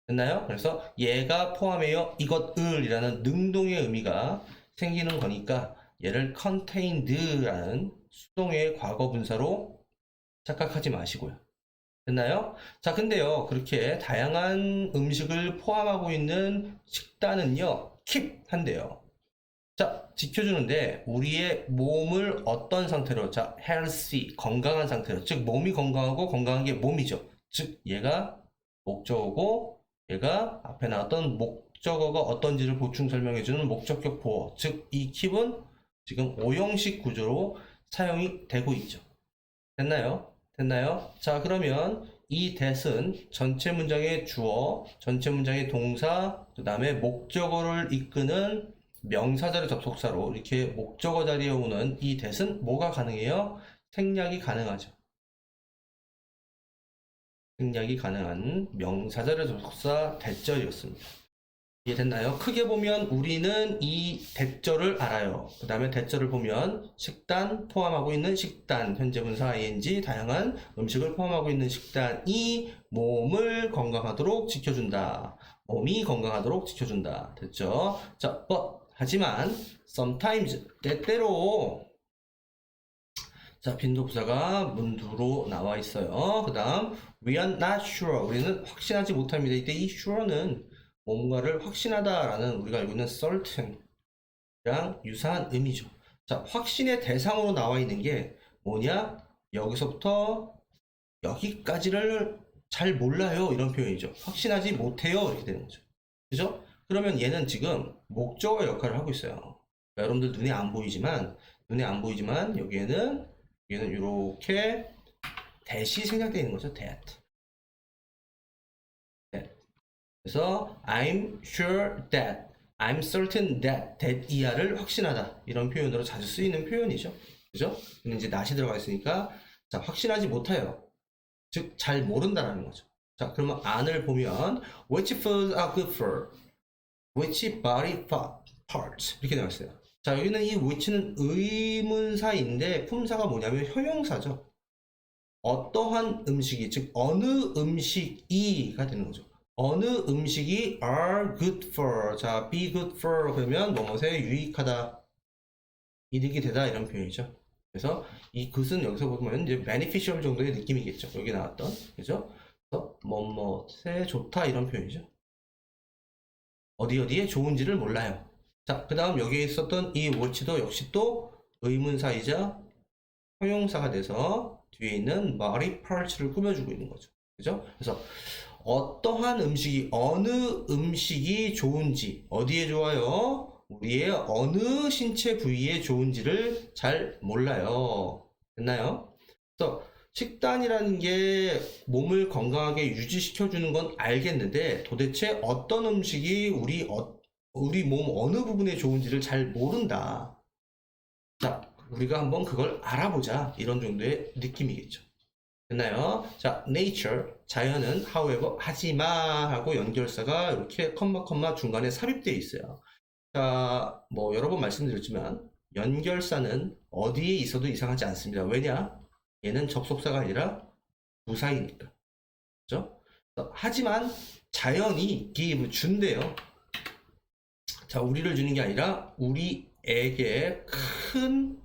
됐나요? 그래서 얘가 포함해요. 이것을이라는 능동의 의미가 생기는 거니까 얘를 contained라는 수동의 과거 분사로 착각하지 마시고요. 됐나요? 자, 근데요, 그렇게 다양한 음식을 포함하고 있는 식단은요, keep 한대요. 자, 지켜주는데, 우리의 몸을 어떤 상태로, 자, healthy, 건강한 상태로, 즉, 몸이 건강하고 건강한 게 몸이죠. 즉, 얘가 목적어고, 얘가 앞에 나왔던 목적어가 어떤지를 보충 설명해주는 목적격 보어, 즉, 이 keep은 지금 오형식 구조로 사용이 되고 있죠. 됐나요? 자, 그러면 이 that은 전체 문장의 주어, 전체 문장의 동사, 그 다음에 목적어를 이끄는 명사절의 접속사로 이렇게 목적어 자리에 오는 이 that은 뭐가 가능해요? 생략이 가능하죠. 생략이 가능한 명사절의 접속사 that절이었습니다. 이해됐나요? 크게 보면 우리는 이 대절을 알아요. 그 다음에 대절을 보면 식단 포함하고 있는 식단, 현재 분사 ing, 다양한 음식을 포함하고 있는 식단이 몸을 건강하도록 지켜준다. 몸이 건강하도록 지켜준다. 됐죠? 자, 하지만 sometimes 때때로 자, 빈도부사가 문두로 나와 있어요. 그 다음 we are not sure 우리는 확신하지 못합니다. 이때 이 sure는 뭔가를 확신하다라는 우리가 알고 있는 certain이랑 유사한 의미죠. 자, 확신의 대상으로 나와 있는 게 뭐냐? 여기서부터 여기까지를 잘 몰라요. 이런 표현이죠. 확신하지 못해요. 이렇게 되는 거죠. 그죠? 그러면 얘는 지금 목적어 역할을 하고 있어요. 여러분들 눈에 안 보이지만 여기에는 이렇게 that이 생략되어 있는 거죠. that. 그래서 I'm sure that, I'm certain that 이하를 확신하다 이런 표현으로 자주 쓰이는 표현이죠. 그죠? 근데 이제 not이 들어가 있으니까 자, 확신하지 못해요. 즉 잘 모른다라는 거죠. 자, 그러면 안을 보면 which foods are good for which body parts 이렇게 나와 있어요. 자, 여기는 이 which는 의문사인데 품사가 뭐냐면 형용사죠. 어떠한 음식이, 즉 어느 음식이가 되는 거죠. 어느 음식이 are good for, 자, be good for 그러면 뭐뭐에 유익하다, 이득이 되다 이런 표현이죠. 그래서 이 good은 여기서 보면 이제 beneficial 정도의 느낌이겠죠. 여기 나왔던, 그죠? 그래서 뭐뭐에 좋다 이런 표현이죠. 어디에 좋은지를 몰라요. 자, 그 다음 여기에 있었던 이 watch도 역시 또 의문사이자 형용사가 돼서 뒤에 있는 body parts를 꾸며주고 있는 거죠. 그죠? 그래서 어떠한 음식이, 어느 음식이 좋은지, 어디에 좋아요? 우리의 어느 신체 부위에 좋은지를 잘 몰라요. 됐나요? 그래서 식단이라는 게 몸을 건강하게 유지시켜주는 건 알겠는데 도대체 어떤 음식이 우리 몸 어느 부분에 좋은지를 잘 모른다. 자, 우리가 한번 그걸 알아보자. 이런 정도의 느낌이겠죠. 됐나요? 자, nature, 자연은 however, 하지만 하고 연결사가 이렇게 컴마 중간에 삽입되어 있어요. 자, 뭐 여러 번 말씀드렸지만 연결사는 어디에 있어도 이상하지 않습니다. 왜냐? 얘는 접속사가 아니라 부사이니까. 그죠? 하지만 자연이 give, 준대요. 자, 우리를 주는 게 아니라 우리에게 큰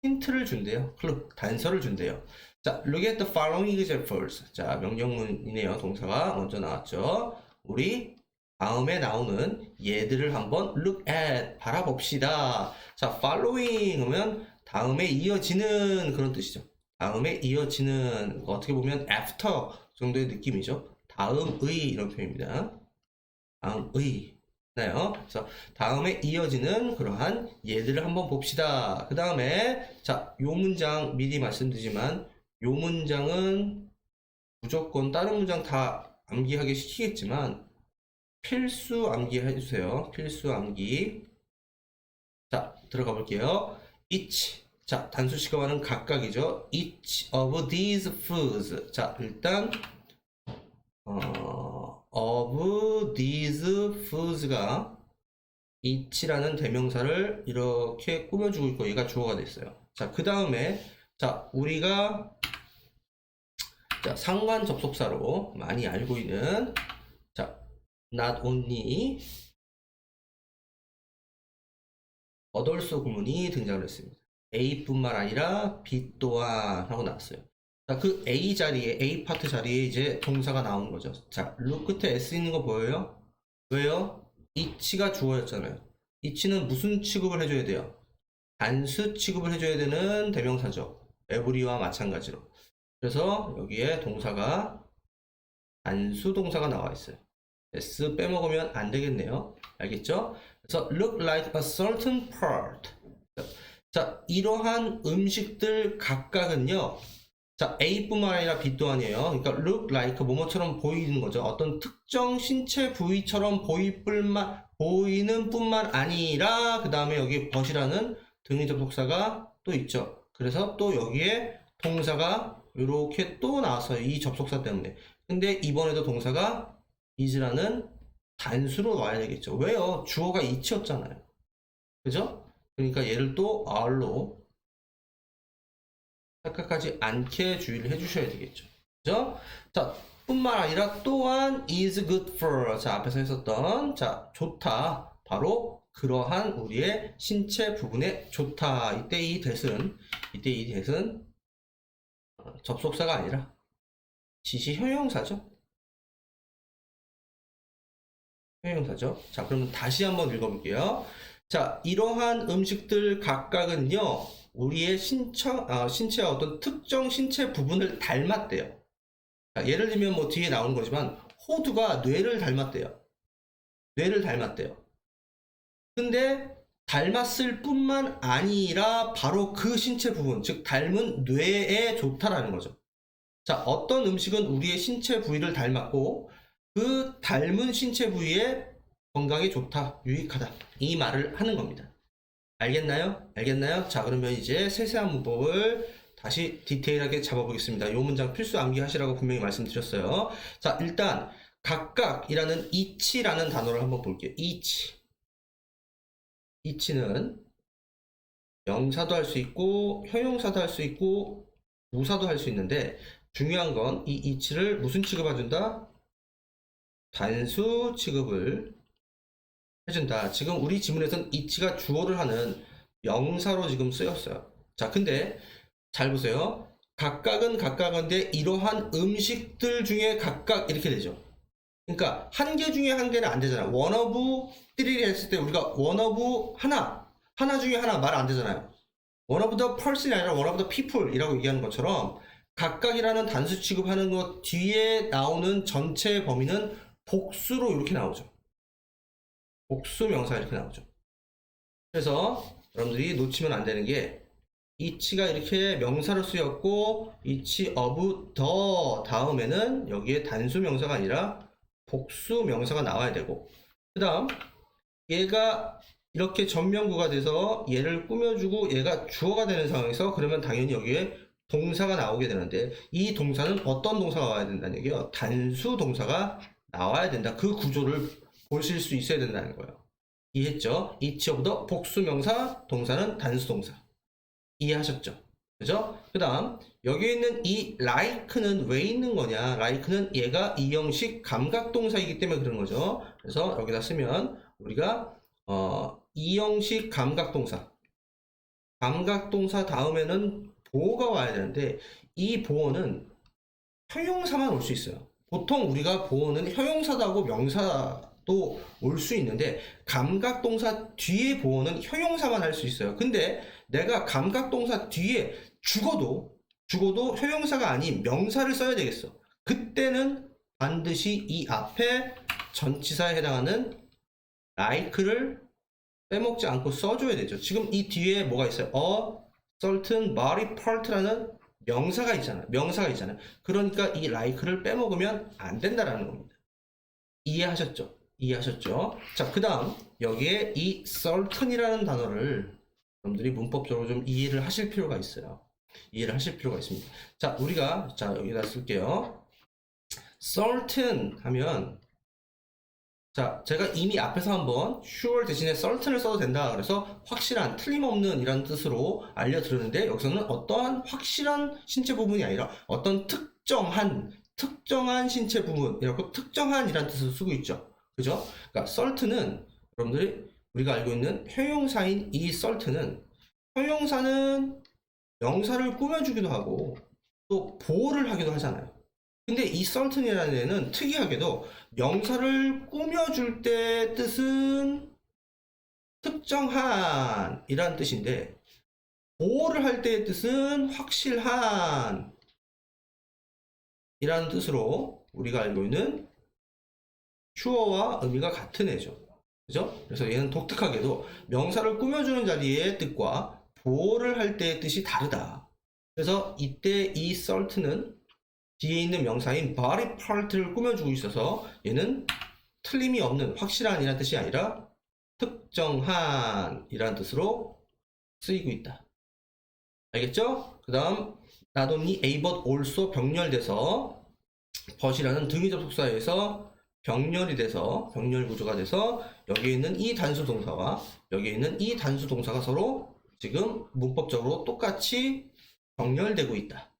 힌트를 준대요. 클럽, 단서를 준대요. 자, look at the following examples. 자, 명령문이네요. 동사가 먼저 나왔죠. 우리 다음에 나오는 얘들을 한번 look at, 바라봅시다. 자, following 하면 다음에 이어지는 그런 뜻이죠. 다음에 이어지는, 어떻게 보면 after 정도의 느낌이죠. 다음의 이런 표현입니다. 다음의. 나요. 그래서 다음에 이어지는 그러한 예들을 한번 봅시다. 그 다음에 자, 요 문장 미리 말씀드리지만 요 문장은 무조건 다른 문장 다 암기하게 시키겠지만 필수 암기 해주세요. 필수 암기. 자, 들어가 볼게요. each. 자, 단수식어와는 각각이죠. each of these foods. 자, 일단 of these foods가 each라는 대명사를 이렇게 꾸며주고 있고 얘가 주어가 됐어요. 자, 그 다음에 자, 우리가 자, 상관 접속사로 많이 알고 있는 자, not only 어덜소 구문이 등장을 했습니다. A뿐만 아니라 B 또한 하고 나왔어요. 자, 그 A 자리에, A 파트 자리에 이제 동사가 나오는 거죠. 자, look 끝에 S 있는 거 보여요? 왜요? each가 주어였잖아요. each는 무슨 취급을 해줘야 돼요? 단수 취급을 해줘야 되는 대명사죠. every와 마찬가지로. 그래서 여기에 동사가 단수 동사가 나와 있어요. S 빼먹으면 안 되겠네요. 알겠죠? 그래서 look like a certain part. 자, 이러한 음식들 각각은요. 자, A뿐만 아니라 B 또한이에요. 그러니까 look like 뭐뭐처럼 보이는 거죠. 어떤 특정 신체 부위처럼 보이는 뿐만 아니라 그 다음에 여기 but이라는 등위 접속사가 또 있죠. 그래서 또 여기에 동사가 이렇게 또 나왔어요. 이 접속사 때문에. 근데 이번에도 동사가 is라는 단수로 놔야 되겠죠. 왜요? 주어가 it였잖아요. 그죠? 그러니까 얘를 또 are로 착각하지 않게 주의를 해주셔야 되겠죠. 그죠? 자, 뿐만 아니라 또한 is good for. 자, 앞에서 했었던 자, 좋다. 바로 그러한 우리의 신체 부분에 좋다. 이때 이 that은 접속사가 아니라 지시 형용사죠. 형용사죠. 자, 그러면 다시 한번 읽어볼게요. 자, 이러한 음식들 각각은요, 우리의 신체와 어떤 특정 신체 부분을 닮았대요. 자, 예를 들면 뭐 뒤에 나오는 거지만, 호두가 뇌를 닮았대요. 뇌를 닮았대요. 근데 닮았을 뿐만 아니라 바로 그 신체 부분, 즉 닮은 뇌에 좋다라는 거죠. 자, 어떤 음식은 우리의 신체 부위를 닮았고 그 닮은 신체 부위에 건강에 좋다, 유익하다 이 말을 하는 겁니다. 알겠나요? 알겠나요? 자, 그러면 이제 세세한 문법을 다시 디테일하게 잡아보겠습니다. 이 문장 필수 암기하시라고 분명히 말씀드렸어요. 자, 일단 각각이라는 each라는 단어를 한번 볼게요. each는 명사도 할 수 있고 형용사도 할 수 있고 부사도 할 수 있는데 중요한 건 이 each를 무슨 취급해준다? 단수 취급을 해준다. 지금 우리 지문에서는 each가 주어를 하는 명사로 지금 쓰였어요. 자, 근데 잘 보세요. 각각은 각각인데 이러한 음식들 중에 각각 이렇게 되죠. 그러니까 한 개 중에 한 개는 안 되잖아요. one of three를 했을 때 우리가 one of 하나 중에 하나 말 안 되잖아요. one of the person이 아니라 one of the people이라고 얘기하는 것처럼 각각이라는 단수 취급하는 것 뒤에 나오는 전체 범위는 복수로 이렇게 나오죠. 복수 명사 이렇게 나오죠. 그래서 여러분들이 놓치면 안 되는 게 each가 이렇게 명사로 쓰였고 each of the 다음에는 여기에 단수 명사가 아니라 복수 명사가 나와야 되고 그 다음 얘가 이렇게 전명구가 돼서 얘를 꾸며주고 얘가 주어가 되는 상황에서 그러면 당연히 여기에 동사가 나오게 되는데 이 동사는 어떤 동사가 와야 된다는 얘기예요. 단수 동사가 나와야 된다. 그 구조를 보실 수 있어야 된다는 거예요. 이해했죠? each of the 복수 명사, 동사는 단수 동사. 이해하셨죠? 그죠? 그 다음 여기 있는 이 like는 왜 있는 거냐? like는 얘가 이 형식 감각동사이기 때문에 그런 거죠. 그래서 여기다 쓰면 우리가 이 형식 감각동사 다음에는 보어가 와야 되는데 이 보어는 형용사만 올 수 있어요. 보통 우리가 보어는 형용사도 하고 명사도 올 수 있는데 감각동사 뒤에 보어는 형용사만 할 수 있어요. 근데 내가 감각동사 뒤에 죽어도 형용사가 아닌 명사를 써야 되겠어. 그때는 반드시 이 앞에 전치사에 해당하는 like를 빼먹지 않고 써줘야 되죠. 지금 이 뒤에 뭐가 있어요? a certain body part라는 명사가 있잖아요. 그러니까 이 like를 빼먹으면 안 된다라는 겁니다. 이해하셨죠? 자, 그 다음 여기에 이 certain이라는 단어를 여러분들이 문법적으로 좀 이해를 하실 필요가 있어요. 자, 우리가 여기다 쓸게요. certain 하면 자, 제가 이미 앞에서 한번 sure 대신에 certain을 써도 된다. 그래서 확실한, 틀림없는 이라는 뜻으로 알려드렸는데 여기서는 어떠한 확실한 신체 부분이 아니라 어떤 특정한 신체 부분, 이렇게 특정한 이라는 뜻을 쓰고 있죠. 그죠? 그러니까 certain은 여러분들이 우리가 알고 있는 형용사인 이 certain은 형용사는 명사를 꾸며주기도 하고 또 보호를 하기도 하잖아요. 근데 이 certain이라는 애는 특이하게도 명사를 꾸며줄 때 뜻은 특정한 이라는 뜻인데 보호를 할 때의 뜻은 확실한 이라는 뜻으로 우리가 알고 있는 sure와 의미가 같은 애죠. 그죠? 그래서 얘는 독특하게도 명사를 꾸며주는 자리의 뜻과 보호를 할 때의 뜻이 다르다. 그래서 이때 이 certain은 뒤에 있는 명사인 body part를 꾸며주고 있어서 얘는 틀림이 없는 확실한 이라는 뜻이 아니라 특정한 이라는 뜻으로 쓰이고 있다. 알겠죠? 그 다음 not only a but also 병렬돼서 but이라는 등위 접속사에서 병렬이 돼서 병렬 구조가 돼서 여기에 있는 이 단수 동사와 여기에 있는 이 단수 동사가 서로 지금 문법적으로 똑같이 병렬되고 있다.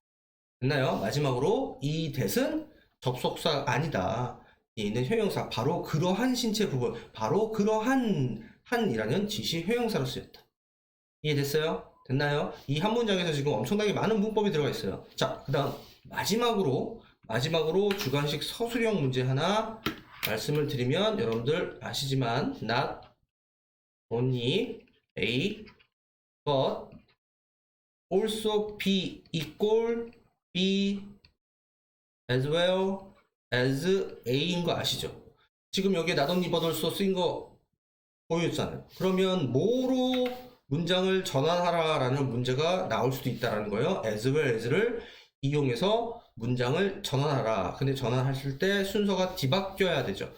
됐나요? 마지막으로 이 that은 접속사 아니다. 이 있는 형용사 바로 그러한 신체 부분 바로 그러한 한이라는 지시 형용사로 쓰였다. 이해됐어요? 됐나요? 이 한 문장에서 지금 엄청나게 많은 문법이 들어가 있어요. 자, 그 다음 마지막으로 주관식 서술형 문제 하나 말씀을 드리면 여러분들 아시지만 not only A but also B equal B as well as A인 거 아시죠? 지금 여기에 not only but also 쓰인 거 보여줬잖아요. 그러면 뭐로 문장을 전환하라 라는 문제가 나올 수도 있다는 거예요. as well as를 이용해서 문장을 전환하라. 근데 전환하실 때 순서가 뒤바뀌어야 되죠.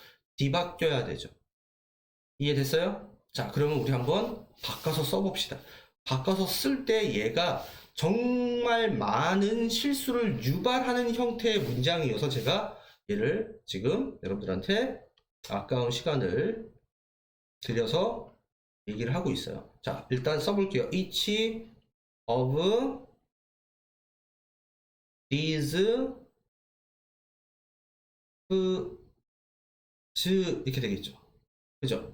이해됐어요? 자, 그러면 우리 한번 바꿔서 써봅시다. 바꿔서 쓸 때 얘가 정말 많은 실수를 유발하는 형태의 문장이어서 제가 얘를 지금 여러분들한테 아까운 시간을 들여서 얘기를 하고 있어요. 자, 일단 써볼게요. Each of these 이렇게 되겠죠. 그죠?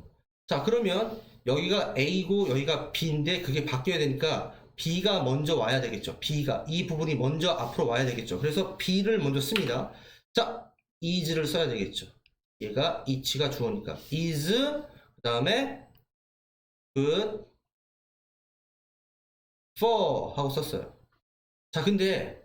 자, 그러면 여기가 A고 여기가 B인데 그게 바뀌어야 되니까 B가 먼저 와야 되겠죠. B가 이 부분이 먼저 앞으로 와야 되겠죠. 그래서 B를 먼저 씁니다. 자, is를 써야 되겠죠. 얘가 each가 주어니까 is 그 다음에 good for 하고 썼어요. 자, 근데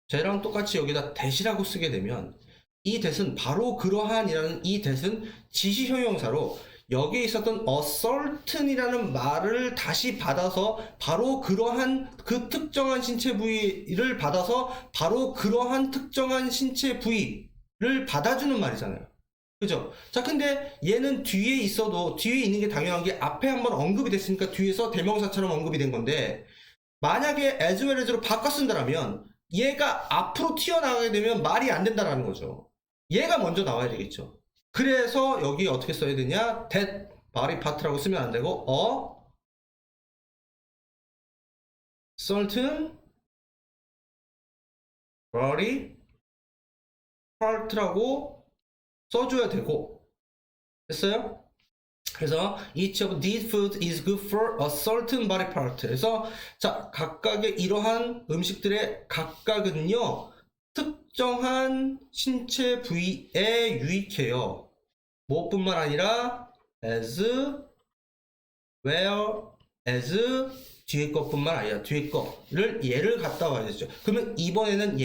쟤랑 똑같이 여기다 that이라고 쓰게 되면 이 that은 바로 그러한이라는 이 that은 지시 형용사로 여기에 있었던 a certain이라는 말을 다시 받아서 바로 그러한 그 특정한 신체 부위를 받아서 바로 그러한 특정한 신체 부위를 받아주는 말이잖아요. 그죠? 자, 근데 얘는 뒤에 있어도 뒤에 있는 게 당연한 게 앞에 한번 언급이 됐으니까 뒤에서 대명사처럼 언급이 된 건데 만약에 as well as로 바꿔 쓴다면 얘가 앞으로 튀어나가게 되면 말이 안 된다라는 거죠. 얘가 먼저 나와야 되겠죠. 그래서 여기 어떻게 써야 되냐? that body part라고 쓰면 안 되고 a certain body part라고 써줘야 되고 됐어요? 그래서 each of these foods is good for a certain body part. 그래서 자, 각각의 이러한 음식들의 각각은요 특정한 신체 부위에 유익해요. 무엇뿐만 아니라 as well as 뒤에 것뿐만 아니라 뒤에 거를 얘를 갖다 와야 되죠. 그러면 이번에는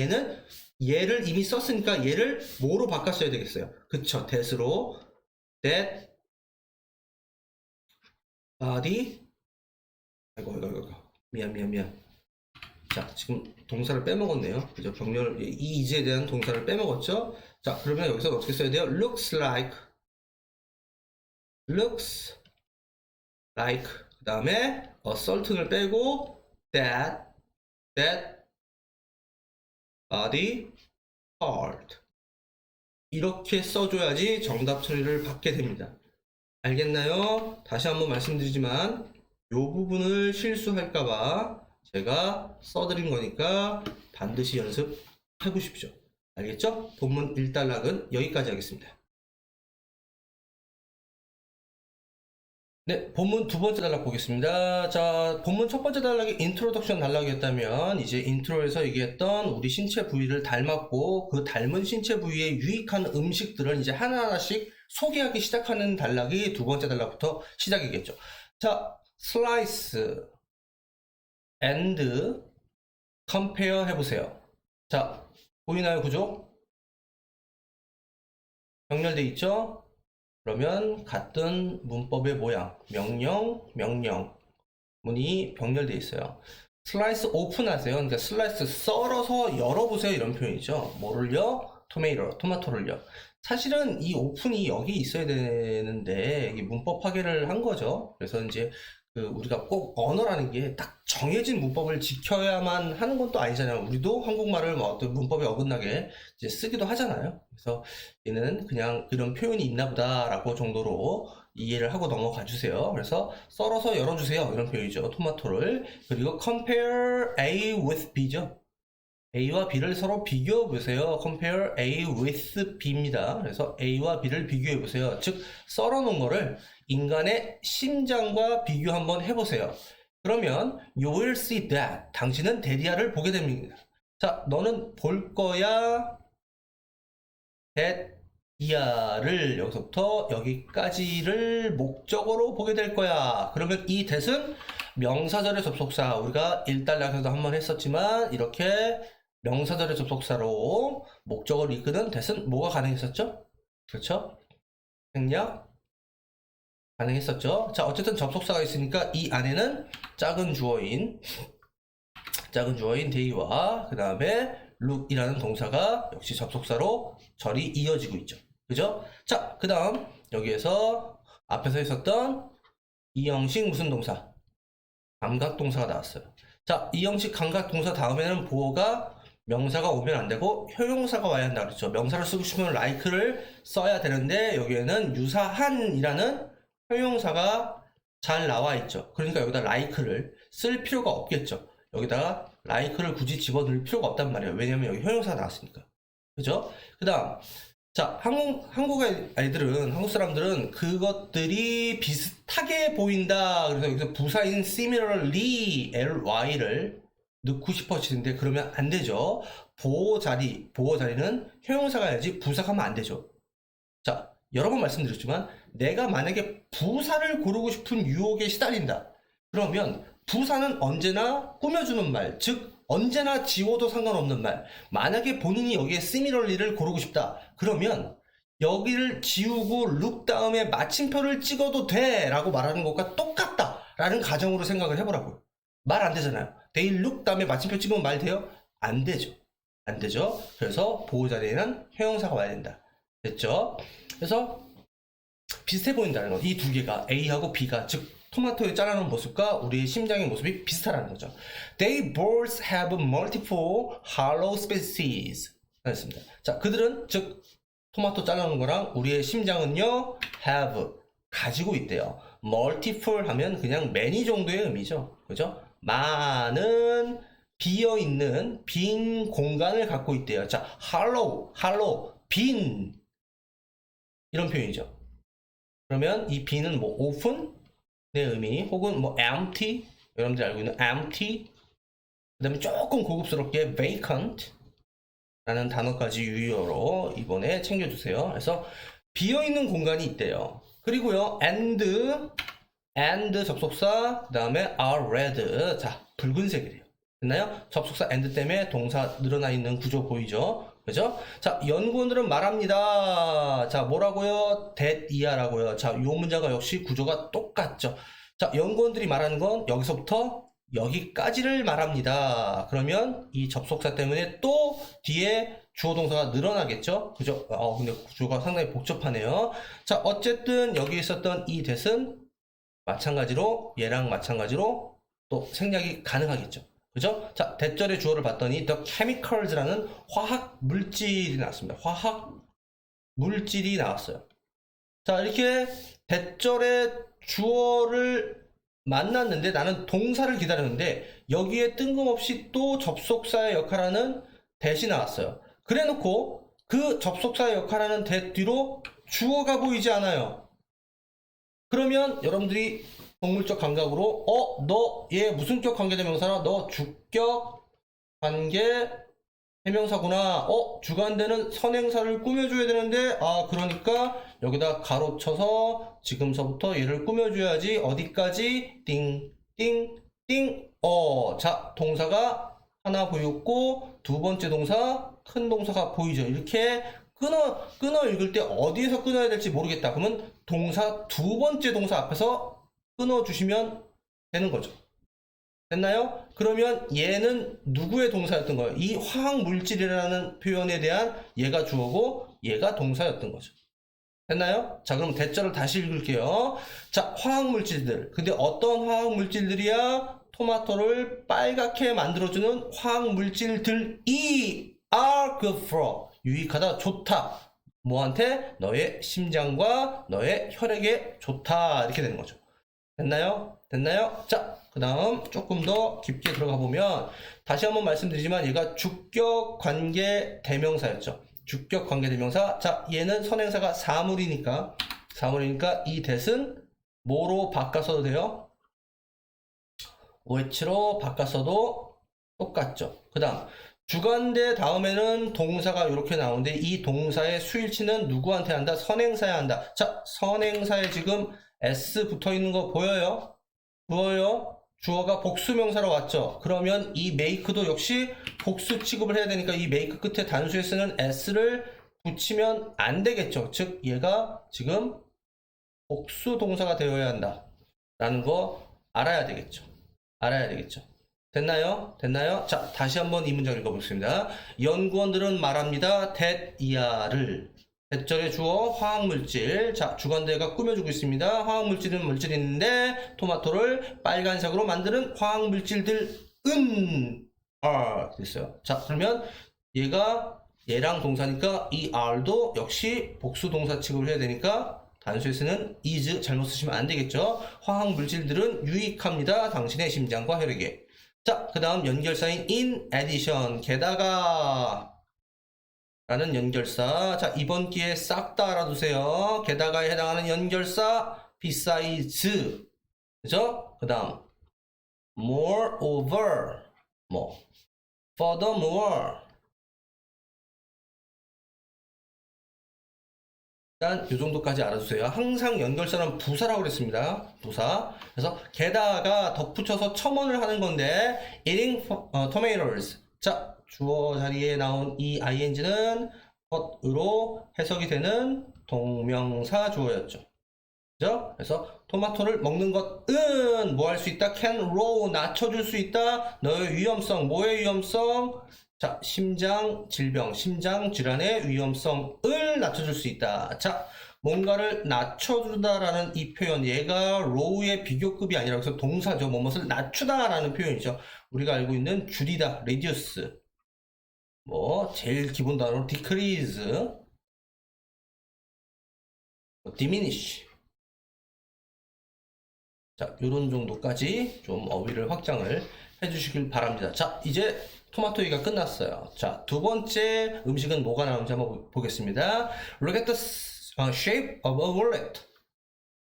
얘를 이미 썼으니까 얘를 뭐로 바꿨어야 되겠어요? 그쵸, that으로 that body 아이고 미안 자, 지금 동사를 빼먹었네요. 그죠? 병렬 이 이제에 대한 동사를 빼먹었죠. 자, 그러면 여기서 어떻게 써야 돼요? looks like 그 다음에 assert을 빼고 that body part 이렇게 써줘야지 정답 처리를 받게 됩니다. 알겠나요? 다시 한번 말씀드리지만 이 부분을 실수할까봐 제가 써드린 거니까 반드시 연습해 보십시오. 알겠죠? 본문 1단락은 여기까지 하겠습니다. 네, 본문 두 번째 단락 보겠습니다. 자, 본문 첫 번째 단락이 인트로덕션 단락이었다면 이제 인트로에서 얘기했던 우리 신체 부위를 닮았고 그 닮은 신체 부위에 유익한 음식들을 이제 하나하나씩 소개하기 시작하는 단락이 두 번째 단락부터 시작이겠죠. 자, slice and compare 해보세요. 자, 보이나요, 구조? 병렬돼 있죠? 그러면 같은 문법의 모양, 명령문이 병렬돼 있어요. 슬라이스 오픈하세요. 그러니까 슬라이스 썰어서 열어보세요. 이런 표현이죠. 뭐를요? 토마토를요. 사실은 이 오픈이 여기 있어야 되는데 이게 문법 파괴를 한 거죠. 그래서 이제 우리가 꼭 언어라는 게 딱 정해진 문법을 지켜야만 하는 건 또 아니잖아요. 우리도 한국말을 뭐 어떤 문법에 어긋나게 이제 쓰기도 하잖아요. 그래서 얘는 그냥 그런 표현이 있나 보다라고 정도로 이해를 하고 넘어가 주세요. 그래서 썰어서 열어주세요. 이런 표현이죠. 토마토를. 그리고 compare A with B죠. A와 B를 서로 비교해 보세요. compare A with B입니다. 그래서 A와 B를 비교해 보세요. 즉 썰어 놓은 거를 인간의 심장과 비교 한번 해보세요. 그러면 you will see that. 당신은 대리아를 보게 됩니다. 자, 너는 볼 거야. that 이하를 여기서부터 여기까지를 목적어로 보게 될 거야. 그러면 이 that은 명사절의 접속사. 우리가 1단락에서도 한번 했었지만 이렇게 명사절의 접속사로 목적어를 이끄는 that은 뭐가 가능했었죠? 그렇죠? 생략 가능했었죠. 자, 어쨌든 접속사가 있으니까 이 안에는 작은 주어인 day와 그 다음에 look이라는 동사가 역시 접속사로 절이 이어지고 있죠. 그죠? 자, 그 다음 여기에서 앞에서 있었던 이 형식 무슨 동사? 감각동사가 나왔어요. 자, 이 형식 감각동사 다음에는 보어가 명사가 오면 안 되고 효용사가 와야 한다 그랬죠. 명사를 쓰고 싶으면 like를 써야 되는데 여기에는 유사한이라는 효용사가 잘 나와 있죠. 그러니까 여기다 like를 쓸 필요가 없겠죠. 여기다가 like를 굳이 집어넣을 필요가 없단 말이에요. 왜냐면 여기 효용사가 나왔으니까. 그죠? 그 다음, 자, 한국 사람들은 그것들이 비슷하게 보인다. 그래서 여기서 부사인 similarly, ly를 넣고 싶어지는데 그러면 안 되죠. 보호 자리는 효용사가 야지 부사가 하면 안 되죠. 자, 여러 번 말씀드렸지만 내가 만약에 부사를 고르고 싶은 유혹에 시달린다. 그러면 부사는 언제나 꾸며주는 말, 즉 언제나 지워도 상관없는 말. 만약에 본인이 여기에 similarly를 고르고 싶다. 그러면 여기를 지우고 look 다음에 마침표를 찍어도 돼 라고 말하는 것과 똑같다 라는 가정으로 생각을 해보라고요. 말 안 되잖아요. they look 다음에 마침표 찍으면 말 돼요? 안 되죠. 안 되죠. 그래서 보호 자리에는 효용사가 와야 된다. 됐죠? 그래서 비슷해 보인다는 거. 이 두 개가 A하고 B가 즉 토마토에 자라는 모습과 우리의 심장의 모습이 비슷하다는 거죠. They both have multiple hollow spaces. 그렇습니다. 자, 그들은 즉 토마토 자라는 거랑 우리의 심장은요 have 가지고 있대요. multiple 하면 그냥 many 정도의 의미죠. 그죠? 많은 비어있는 빈 공간을 갖고 있대요. 자, hollow 빈 이런 표현이죠. 그러면 이 빈은 뭐 open의 의미 혹은 뭐 empty 여러분들이 알고 있는 empty 그 다음에 조금 고급스럽게 vacant 라는 단어까지 유효로 이번에 챙겨주세요. 그래서 비어있는 공간이 있대요. 그리고요 and 접속사 그 다음에 are red 자 붉은색이래요. 됐나요? 접속사 and 때문에 동사 늘어나 있는 구조 보이죠? 그죠? 자, 연구원들은 말합니다. 자, 뭐라고요? that 이하라고요. 자, 요 문자가 역시 구조가 똑같죠. 자, 연구원들이 말하는 건 여기서부터 여기까지를 말합니다. 그러면 이 접속사 때문에 또 뒤에 주어 동사가 늘어나겠죠? 그죠? 근데 구조가 상당히 복잡하네요. 자, 어쨌든 여기 있었던 이 that은 마찬가지로 얘랑 마찬가지로 또 생략이 가능하겠죠. 그죠? 자, 대절의 주어를 봤더니 the chemicals라는 화학 물질이 나왔습니다. 화학 물질이 나왔어요. 자, 이렇게 대절의 주어를 만났는데 나는 동사를 기다렸는데 여기에 뜬금없이 또 접속사의 역할하는 that이 나왔어요. 그래 놓고 그 접속사의 역할하는 that 뒤로 주어가 보이지 않아요. 그러면 여러분들이 동물적 감각으로 너 얘 무슨격 관계대명사나 너 주격 관계 해명사구나. 주관되는 선행사를 꾸며줘야 되는데 그러니까 여기다 가로 쳐서 지금서부터 얘를 꾸며줘야지. 어디까지? 띵띵띵. 자, 동사가 하나 보였고 두 번째 동사 큰 동사가 보이죠. 이렇게 끊어 읽을 때 어디에서 끊어야 될지 모르겠다. 그러면 동사 두 번째 동사 앞에서 끊어주시면 되는 거죠. 됐나요? 그러면 얘는 누구의 동사였던 거예요? 이 화학 물질이라는 표현에 대한 얘가 주어고 얘가 동사였던 거죠. 됐나요? 자, 그럼 대절을 다시 읽을게요. 자, 화학물질들. 근데 어떤 화학물질들이야? 토마토를 빨갛게 만들어주는 화학물질들이 are good for. 유익하다, 좋다. 뭐한테? 너의 심장과 너의 혈액에 좋다. 이렇게 되는 거죠. 됐나요? 됐나요? 자, 그 다음 조금 더 깊게 들어가 보면 다시 한번 말씀드리지만 얘가 주격 관계 대명사였죠. 주격 관계 대명사. 자, 얘는 선행사가 사물이니까 이 that은 뭐로 바꿔서도 돼요? which로 바꿔서도 똑같죠. 그 다음 주관대 다음에는 동사가 이렇게 나오는데 이 동사의 수일치는 누구한테 한다? 선행사에 한다. 자, 선행사에 지금 s 붙어 있는 거 보여요? 보여요? 주어가 복수명사로 왔죠. 그러면 이 make도 역시 복수 취급을 해야 되니까 이 make 끝에 단수에 쓰는 s를 붙이면 안 되겠죠. 즉 얘가 지금 복수 동사가 되어야 한다 라는 거 알아야 되겠죠. 알아야 되겠죠. 됐나요? 됐나요? 자, 다시 한번 이 문장 읽어보겠습니다. 연구원들은 말합니다. that 이하를 대절의 주어 화학물질. 자, 주관대가 꾸며주고 있습니다. 화학물질은 물질이 있는데 토마토를 빨간색으로 만드는 화학물질들은 are 됐어요. 자, 그러면 얘랑 동사니까 이 are도 역시 복수 동사 취급을 해야 되니까 단수에 쓰는 is 잘못 쓰시면 안 되겠죠. 화학물질들은 유익합니다. 당신의 심장과 혈액에. 자, 그 다음 연결사인 in addition 게다가 라는 연결사. 자, 이번 기회에 싹 다 알아두세요. 게다가에 해당하는 연결사 besides 그죠? 그 다음 moreover furthermore. 일단 이 정도까지 알아두세요. 항상 연결사는 부사라고 그랬습니다. 부사. 그래서 게다가 덧붙여서 첨언을 하는 건데 eating tomatoes. 자, 주어 자리에 나온 이 ing는 것으로 해석이 되는 동명사 주어였죠. 그죠? 그래서 토마토를 먹는 것은 뭐 할 수 있다? can row 낮춰줄 수 있다. 너의 위험성. 뭐의 위험성? 자, 심장 질병, 심장 질환의 위험성을 낮춰줄 수 있다. 자, 뭔가를 낮춰주다라는 이 표현, 얘가 row의 비교급이 아니라 그래서 동사죠. 뭐뭇을 낮추다라는 표현이죠. 우리가 알고 있는 줄이다, reduce. 제일 기본 단어로 decrease, diminish. 자, 요런 정도까지 좀 어휘를 확장을 해주시길 바랍니다. 자, 이제 토마토 얘기가 끝났어요. 자, 두 번째 음식은 뭐가 나오는지 한번 보겠습니다. Look at the shape of a wallet.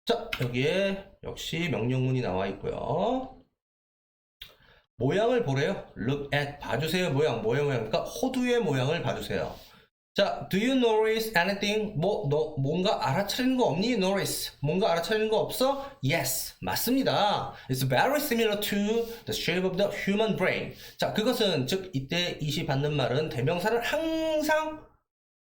자, 여기에 역시 명령문이 나와 있고요. 모양을 보래요. Look at, 봐주세요. 모양, 뭐의 모양일까? 호두의 모양을 봐주세요. 자, do you notice anything? 너 뭔가 알아차리는 거 없니? Notice. 뭔가 알아차리는 거 없어? Yes. 맞습니다. It's very similar to the shape of the human brain. 자, 그것은, 즉, 이때 이시 받는 말은 대명사를 항상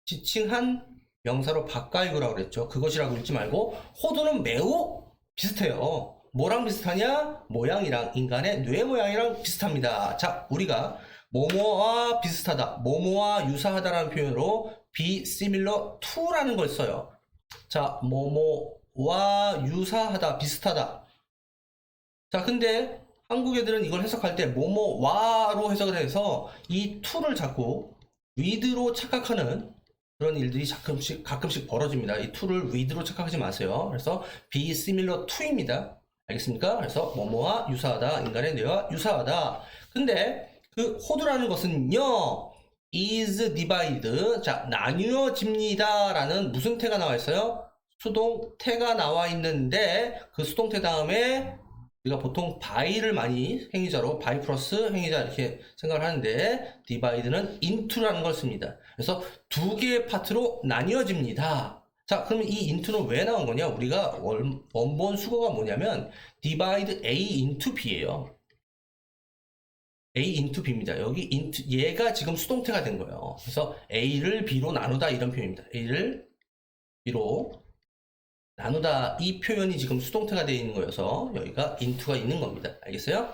지칭한 명사로 바꿔 읽으라고 그랬죠. 그것이라고 읽지 말고, 호두는 매우 비슷해요. 뭐랑 비슷하냐? 모양이랑, 인간의 뇌 모양이랑 비슷합니다. 자, 우리가 뭐뭐와 비슷하다, 뭐뭐와 유사하다라는 표현으로 be similar to라는 걸 써요. 자, 뭐뭐와 유사하다, 비슷하다. 자, 근데 한국 애들은 이걸 해석할 때 뭐뭐와로 해석을 해서 이 to를 자꾸 with로 착각하는 그런 일들이 가끔씩 벌어집니다. 이 to를 with로 착각하지 마세요. 그래서 be similar to입니다. 알겠습니까? 그래서 뭐뭐와 유사하다, 인간의 뇌와 유사하다. 근데 그 호두라는 것은요, is divided. 자, 나뉘어집니다 라는 무슨 태가 나와 있어요? 수동태가 나와 있는데 그 수동태 다음에 우리가 보통 by를 많이 행위자로 by 플러스 행위자 이렇게 생각을 하는데 divide는 into라는 걸 씁니다. 그래서 두 개의 파트로 나뉘어집니다. 자, 그러면 이 into는 왜 나온 거냐? 우리가 원본 수거가 뭐냐면 divide A into B예요. A into B입니다. 여기 into, 얘가 지금 수동태가 된 거예요. 그래서 A를 B로 나누다 이런 표현입니다. A를 B로 나누다 이 표현이 지금 수동태가 되어 있는 거여서 여기가 into가 있는 겁니다. 알겠어요?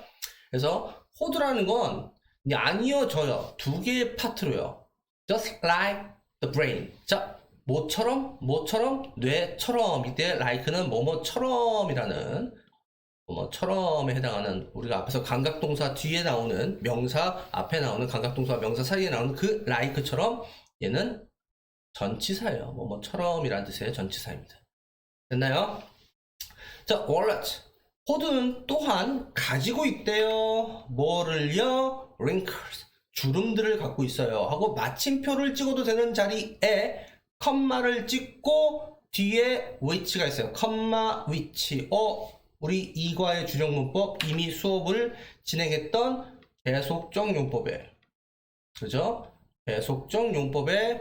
그래서 호두라는 건 나뉘어져요. 두 개의 파트로요. Just like the brain. 자, 뭐처럼, 뇌처럼. 이때 like는 뭐뭐처럼이라는 뭐뭐처럼에 해당하는 우리가 앞에서 감각동사 뒤에 나오는 명사 앞에 나오는 감각동사 명사 사이에 나오는 그 like처럼 얘는 전치사예요. 뭐뭐처럼이라는 뜻의 전치사입니다. 됐나요? 자, wallet. 호두는 또한 가지고 있대요. 뭐를요? wrinkles. 주름들을 갖고 있어요. 하고 마침표를 찍어도 되는 자리에 컴마를 찍고 뒤에 which가 있어요. 컴마 which. 우리 이과의 준용문법 이미 수업을 진행했던 계속적 용법에, 그죠? 계속적 용법의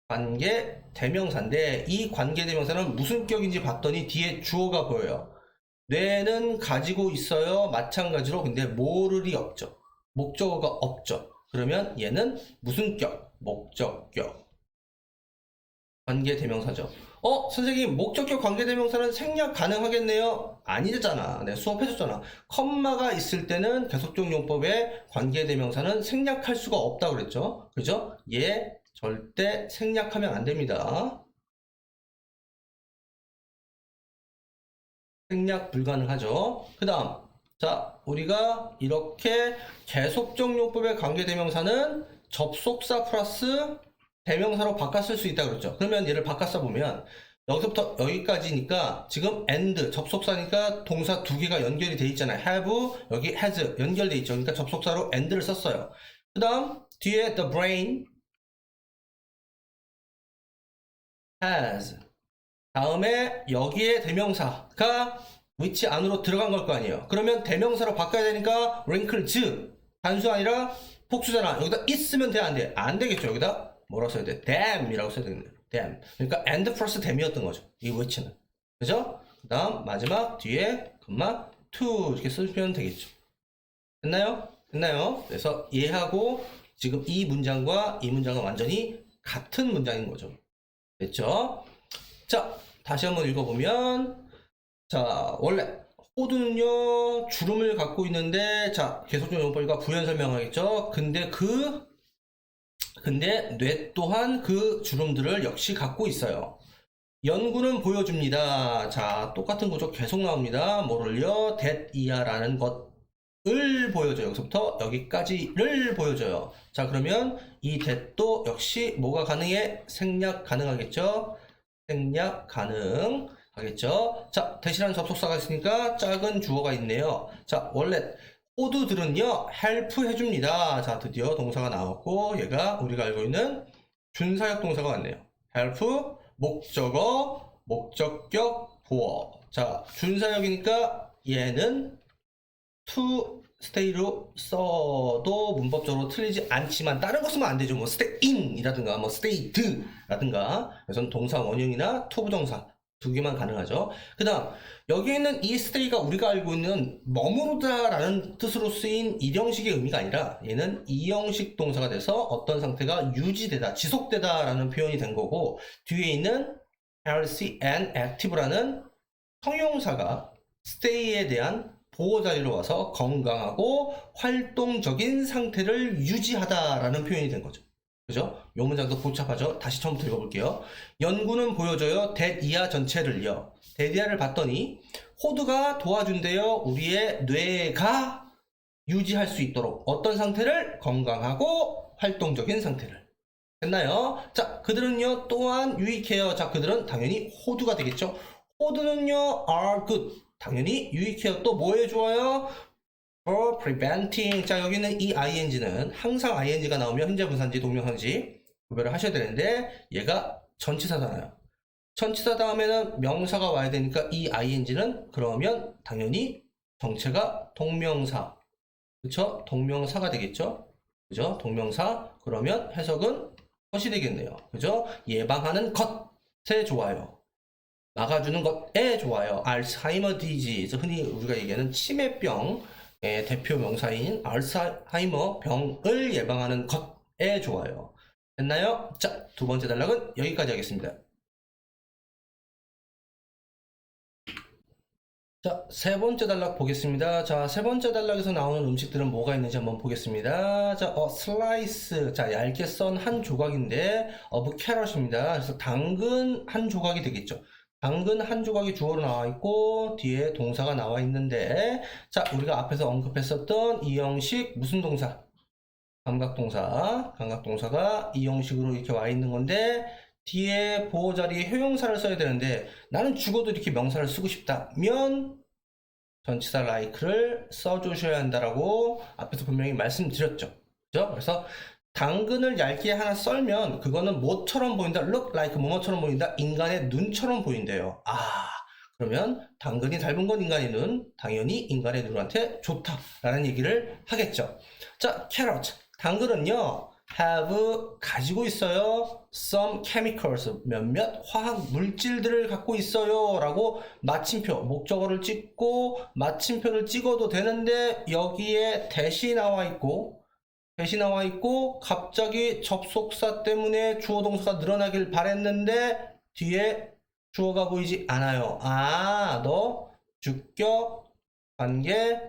관계 대명사인데 이 관계 대명사는 무슨 격인지 봤더니 뒤에 주어가 보여요. 뇌는 가지고 있어요. 마찬가지로 근데 모를이 없죠. 목적어가 없죠. 그러면 얘는 무슨 격? 목적격. 관계 대명사죠. 선생님, 목적격 관계 대명사는 생략 가능하겠네요? 아니잖아. 내가 수업해줬잖아. 컴마가 있을 때는 계속적 용법의 관계 대명사는 생략할 수가 없다고 그랬죠. 그죠? 얘 절대 생략하면 안 됩니다. 생략 불가능하죠. 그 다음, 자, 우리가 이렇게 계속적 용법의 관계 대명사는 접속사 플러스 대명사로 바꿔 쓸 수 있다고 그랬죠. 그러면 얘를 바꿔 써보면 여기서부터 여기까지니까 지금 and 접속사니까 동사 두 개가 연결이 돼 있잖아요. have, 여기 has 연결돼 있죠. 그러니까 접속사로 and를 썼어요. 그 다음 뒤에 the brain has 다음에 여기에 대명사가 which 안으로 들어간 걸 거 아니에요. 그러면 대명사로 바꿔야 되니까 wrinkles 단수 아니라 복수잖아. 여기다 있으면 돼, 안 돼? 안 되겠죠. 여기다 뭐라고 써야 돼? damn이라고 써야 되겠네요. damn. 그러니까 and 플러스 dam이었던 거죠. 이 which는. 그죠? 그 다음 마지막 뒤에 컴마 to 이렇게 쓰면 되겠죠. 됐나요? 됐나요? 그래서 얘하고 지금 이 문장과 이 문장은 완전히 같은 문장인 거죠. 됐죠? 자, 다시 한번 읽어보면, 자, 원래 호두는요 주름을 갖고 있는데, 자, 계속적 용법과 부연 설명하겠죠. 근데 뇌 또한 그 주름들을 역시 갖고 있어요. 연구는 보여줍니다. 자, 똑같은 구조 계속 나옵니다. 뭐를요? that 이하라는 것을 보여줘요. 여기서부터 여기까지를 보여줘요. 자, 그러면 이 that도 역시 뭐가 가능해? 생략 가능하겠죠? 생략 가능하겠죠? 자, that이라는 접속사가 있으니까 작은 주어가 있네요. 자, 원래 호두들은요 help 해줍니다. 자, 드디어 동사가 나왔고 얘가 우리가 알고 있는 준사역 동사가 왔네요. help 목적어 목적격 보어. 자, 준사역이니까 얘는 to stay로 써도 문법적으로 틀리지 않지만 다른 거 쓰면 안 되죠. 뭐 stay in 이라든가 뭐 stayed 라든가. 그래서 동사 원형이나 to 부정사 두 개만 가능하죠. 그 다음 여기 있는 이 stay가 우리가 알고 있는 머무르다 라는 뜻으로 쓰인 일형식의 의미가 아니라 얘는 이형식 동사가 돼서 어떤 상태가 유지되다 지속되다 라는 표현이 된 거고, 뒤에 있는 healthy and active라는 형용사가 stay에 대한 보호 자리로 와서 건강하고 활동적인 상태를 유지하다 라는 표현이 된 거죠. 그죠? 요 문장도 복잡하죠? 다시 처음부터 읽어볼게요. 연구는 보여줘요. that 이하 전체를요. that 이하를 봤더니 호두가 도와준대요. 우리의 뇌가 유지할 수 있도록 어떤 상태를? 건강하고 활동적인 상태를. 됐나요? 자, 그들은요 또한 유익해요. 자, 그들은 당연히 호두가 되겠죠. 호두는요 are good. 당연히 유익해요. 또 뭐에 좋아요? for preventing. 자, 여기는 이 ing는 항상 ing가 나오면 현재 분사인지 동명사인지 구별을 하셔야 되는데 얘가 전치사잖아요. 전치사 다음에는 명사가 와야 되니까 이 ing는 그러면 당연히 정체가 동명사. 그쵸? 동명사가 되겠죠? 그죠? 동명사. 그러면 해석은 것이 되겠네요. 그죠? 예방하는 것에 좋아요. 막아주는 것에 좋아요. 알츠하이머 디지즈, 흔히 우리가 얘기하는 치매병의 대표 명사인 알츠하이머 병을 예방하는 것에 좋아요. 됐나요? 자, 두 번째 단락은 여기까지 하겠습니다. 자, 세 번째 단락 보겠습니다. 자, 세 번째 단락에서 나오는 음식들은 뭐가 있는지 한번 보겠습니다. 자, 슬라이스. 자, 얇게 썬 한 조각인데, of carrot입니다. 그래서 당근 한 조각이 되겠죠. 당근 한 조각이 주어로 나와 있고, 뒤에 동사가 나와 있는데, 자, 우리가 앞에서 언급했었던 이 형식, 무슨 동사? 감각동사. 감각동사가 이 형식으로 이렇게 와 있는 건데, 뒤에 보호 자리에 효용사를 써야 되는데 나는 죽어도 이렇게 명사를 쓰고 싶다면 전치사 like를 써주셔야 한다라고 앞에서 분명히 말씀드렸죠. 그죠? 그래서 당근을 얇게 하나 썰면 그거는 뭐처럼 보인다? look like 뭐뭐처럼 보인다? 인간의 눈처럼 보인대요. 아, 그러면 당근이 닮은 건 인간의 눈, 당연히 인간의 눈한테 좋다라는 얘기를 하겠죠. 자, carrot. 당근은요. have 가지고 있어요. some chemicals 몇몇 화학 물질들을 갖고 있어요 라고 마침표 목적어를 찍고 마침표를 찍어도 되는데 여기에 대시 나와 있고 갑자기 접속사 때문에 주어 동사가 늘어나길 바랬는데 뒤에 주어가 보이지 않아요. 아, 너 주격 관계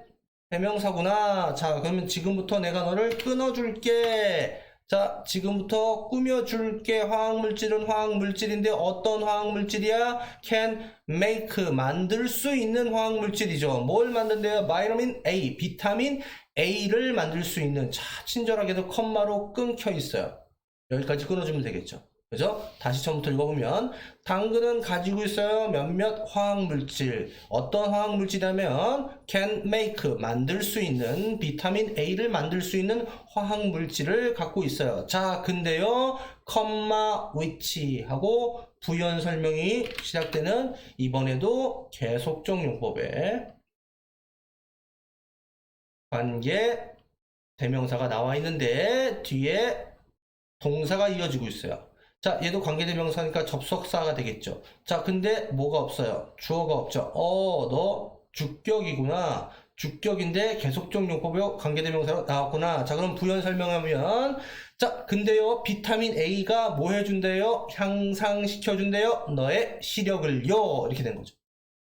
대명사구나. 자, 그러면 지금부터 내가 너를 끊어줄게. 자, 지금부터 꾸며줄게. 화학물질은 화학물질인데 어떤 화학물질이야? can make, 만들 수 있는 화학물질이죠. 뭘 만든대요? 바이타민 A, 비타민 A를 만들 수 있는. 자, 친절하게도 컴마로 끊겨 있어요. 여기까지 끊어주면 되겠죠. 그죠? 다시 처음부터 읽어보면 당근은 가지고 있어요 몇몇 화학물질. 어떤 화학물질이냐면 can make, 만들 수 있는, 비타민 A를 만들 수 있는 화학물질을 갖고 있어요. 자, 근데요 컴마 which 하고 부연 설명이 시작되는 이번에도 계속적 용법에 관계 대명사가 나와 있는데 뒤에 동사가 이어지고 있어요. 자, 얘도 관계대명사니까 접속사가 되겠죠. 자, 근데 뭐가 없어요? 주어가 없죠. 너 주격이구나. 주격인데 계속적 용법이 관계대명사로 나왔구나. 자, 그럼 부연 설명하면 자, 근데요 비타민 A가 뭐 해준대요? 향상시켜준대요? 너의 시력을요. 이렇게 된 거죠.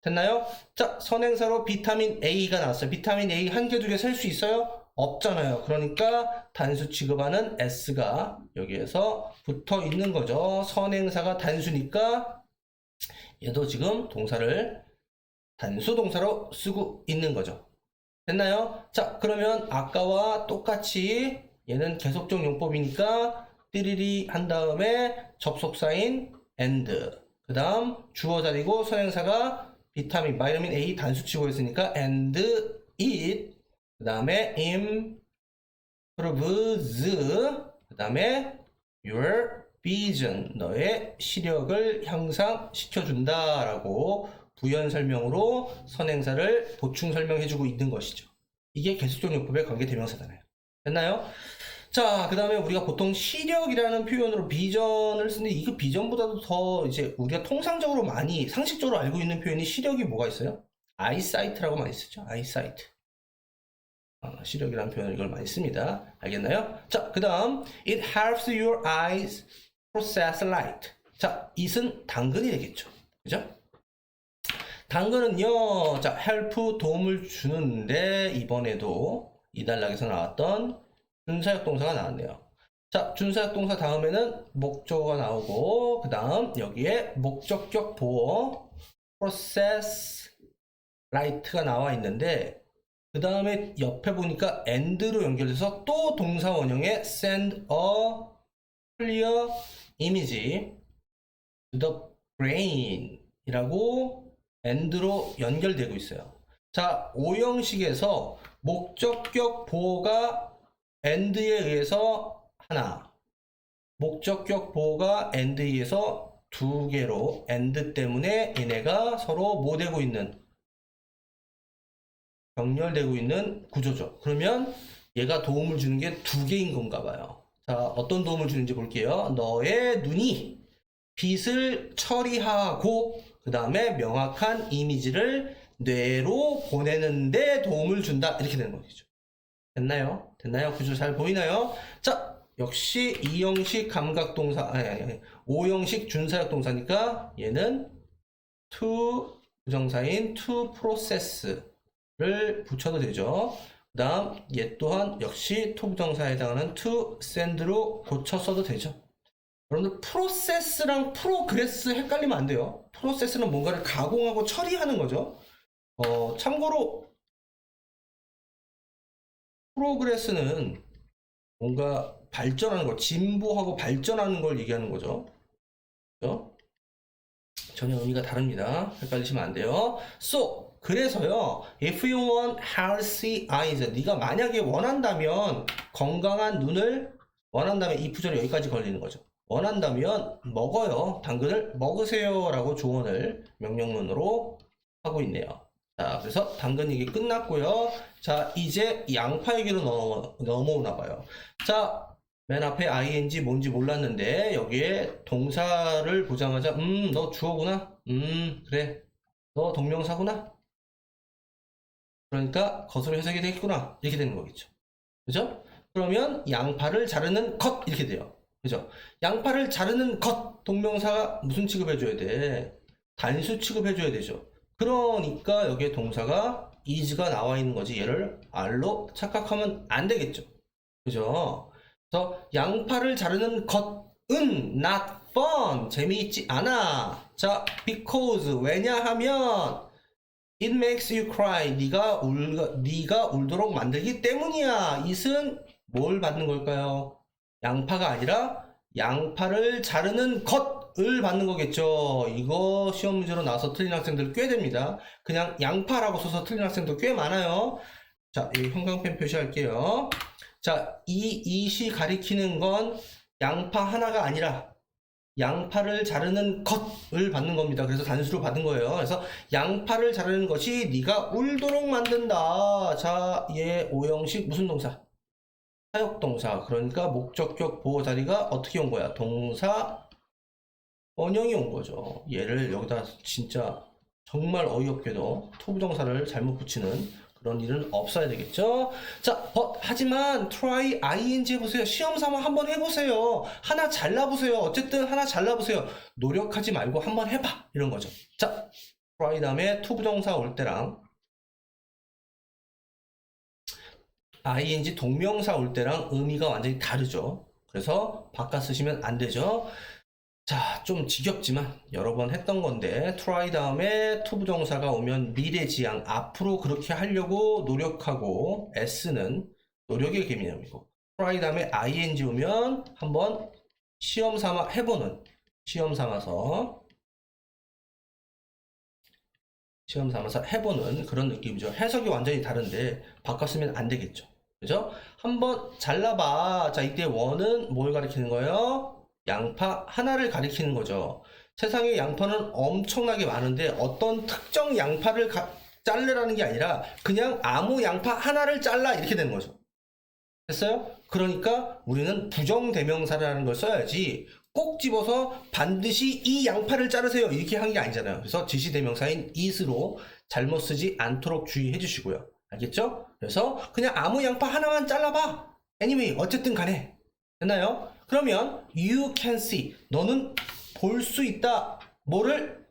됐나요? 자, 선행사로 비타민 A가 나왔어요. 비타민 A 한 개, 두 개 셀 수 있어요? 없잖아요. 그러니까 단수 취급하는 S가 여기에서 붙어 있는 거죠. 선행사가 단수니까 얘도 지금 동사를 단수 동사로 쓰고 있는 거죠. 됐나요? 자, 그러면 아까와 똑같이 얘는 계속적 용법이니까 띠리리 한 다음에 접속사인 and, 그 다음 주어 자리고 선행사가 비타민 A 단수 취급했으니까 and it, 그 다음에 improves, 그 다음에 your vision, 너의 시력을 향상시켜준다 라고 부연 설명으로 선행사를 보충 설명해주고 있는 것이죠. 이게 계속적 용법의 관계 대명사잖아요. 됐나요? 자, 그 다음에 우리가 보통 시력이라는 표현으로 비전을 쓰는데 이거 비전보다도 더 이제 우리가 통상적으로 많이 상식적으로 알고 있는 표현이 시력이 뭐가 있어요? eyesight라고 많이 쓰죠. eyesight. 시력이라는 표현을 이걸 많이 씁니다. 알겠나요? 자, 그 다음 it helps your eyes process light. 자, it은 당근이 되겠죠. 그죠? 당근은요, 자, help 도움을 주는데 이번에도 이 단락에서 나왔던 준사역 동사가 나왔네요. 자, 준사역 동사 다음에는 목적어가 나오고 그 다음 여기에 목적격 보어 process light가 나와 있는데 그 다음에 옆에 보니까 and로 연결돼서 또 동사 원형에 send a clear image to the brain 이라고 and로 연결되고 있어요. 자, 오형식에서 목적격 보호가 and에 의해서 하나, 목적격 보호가 and에 의해서 두 개로 and 때문에 얘네가 서로 뭐 되고 있는, 병렬되고 있는 구조죠. 그러면 얘가 도움을 주는 게 두 개인 건가 봐요. 자, 어떤 도움을 주는지 볼게요. 너의 눈이 빛을 처리하고 그 다음에 명확한 이미지를 뇌로 보내는데 도움을 준다. 이렇게 되는 거죠. 됐나요? 됐나요? 구조 잘 보이나요? 자, 역시 이형식 감각동사, 오형식 준사역 동사니까 얘는 to 부정사인 to process를 붙여도 되죠. 그 다음 얘 또한 역시 to 부정사에 해당하는 to send로 고쳐 써도 되죠. 여러분들 프로세스랑 프로그레스 헷갈리면 안 돼요. 프로세스는 뭔가를 가공하고 처리하는 거죠. 참고로 프로그레스는 뭔가 발전하는 거, 진보하고 발전하는 걸 얘기하는 거죠. 그렇죠? 전혀 의미가 다릅니다. 헷갈리시면 안 돼요. So, 그래서요. If you want healthy eyes, 네가 만약에 원한다면 건강한 눈을 원한다면 이 구절이 여기까지 걸리는 거죠. 원한다면 먹어요. 당근을 먹으세요 라고 조언을 명령문으로 하고 있네요. 자, 그래서 당근 얘기 끝났고요. 자, 이제 양파 얘기로 넘어오나 봐요. 자, 맨 앞에 ing 뭔지 몰랐는데 여기에 동사를 보자마자 너 주어구나. 그래. 너 동명사구나. 그러니까 겉으로 해석이 되겠구나. 이렇게 되는 거겠죠. 그죠? 그러면 양파를 자르는 것 이렇게 돼요. 그죠? 양파를 자르는 것 동명사가 무슨 취급해줘야 돼? 단수 취급해줘야 되죠. 그러니까 여기에 동사가 is가 나와 있는 거지. 얘를 R로 착각하면 안 되겠죠. 그죠? 그래서 양파를 자르는 것은 not fun. 재미있지 않아. 자, because 왜냐하면 it makes you cry. 네가 울도록 만들기 때문이야. it은 뭘 받는 걸까요? 양파가 아니라 양파를 자르는 것을 받는 거겠죠. 이거 시험 문제로 나와서 틀린 학생들 꽤 됩니다. 그냥 양파라고 써서 틀린 학생도 꽤 많아요. 자, 이 형광펜 표시할게요. 자, 이 it이 가리키는 건 양파 하나가 아니라 양파를 자르는 것을 받는 겁니다. 그래서 단수로 받은 거예요. 그래서 양파를 자르는 것이 네가 울도록 만든다. 자, 얘 오형식 무슨 동사? 사역동사. 그러니까 목적격 보호 자리가 어떻게 온 거야? 동사 원형이 온 거죠. 얘를 여기다 진짜 정말 어이없게도 투부정사를 잘못 붙이는 그런 일은 없어야 되겠죠. 자, 하지만 try ing 해보세요. 시험 삼아 한번 해보세요. 하나 잘라보세요. 어쨌든 하나 잘라보세요. 노력하지 말고 한번 해봐. 이런 거죠. 자, try 다음에 투부정사 올 때랑 ing 동명사 올 때랑 의미가 완전히 다르죠. 그래서 바꿔 쓰시면 안 되죠. 자, 좀 지겹지만 여러 번 했던 건데 try 다음에 to 부정사가 오면 미래지향 앞으로 그렇게 하려고 노력하고 s는 노력의 개념이고 try 다음에 ing 오면 한번 시험 삼아 해보는 시험 삼아서 해보는 그런 느낌이죠. 해석이 완전히 다른데 바꿨으면 안 되겠죠. 그죠? 한번 잘라봐. 자, 이때 원은 뭘 가리키는 거예요? 양파 하나를 가리키는 거죠. 세상에 양파는 엄청나게 많은데 어떤 특정 양파를 자르라는 게 아니라 그냥 아무 양파 하나를 잘라 이렇게 되는 거죠. 됐어요? 그러니까 우리는 부정대명사라는 걸 써야지 꼭 집어서 반드시 이 양파를 자르세요 이렇게 한 게 아니잖아요. 그래서 지시대명사인 it으로 잘못 쓰지 않도록 주의해 주시고요. 알겠죠? 그래서 그냥 아무 양파 하나만 잘라봐. anyway 어쨌든 간에 됐나요? 그러면 you can see 너는 볼 수 있다. 뭐를?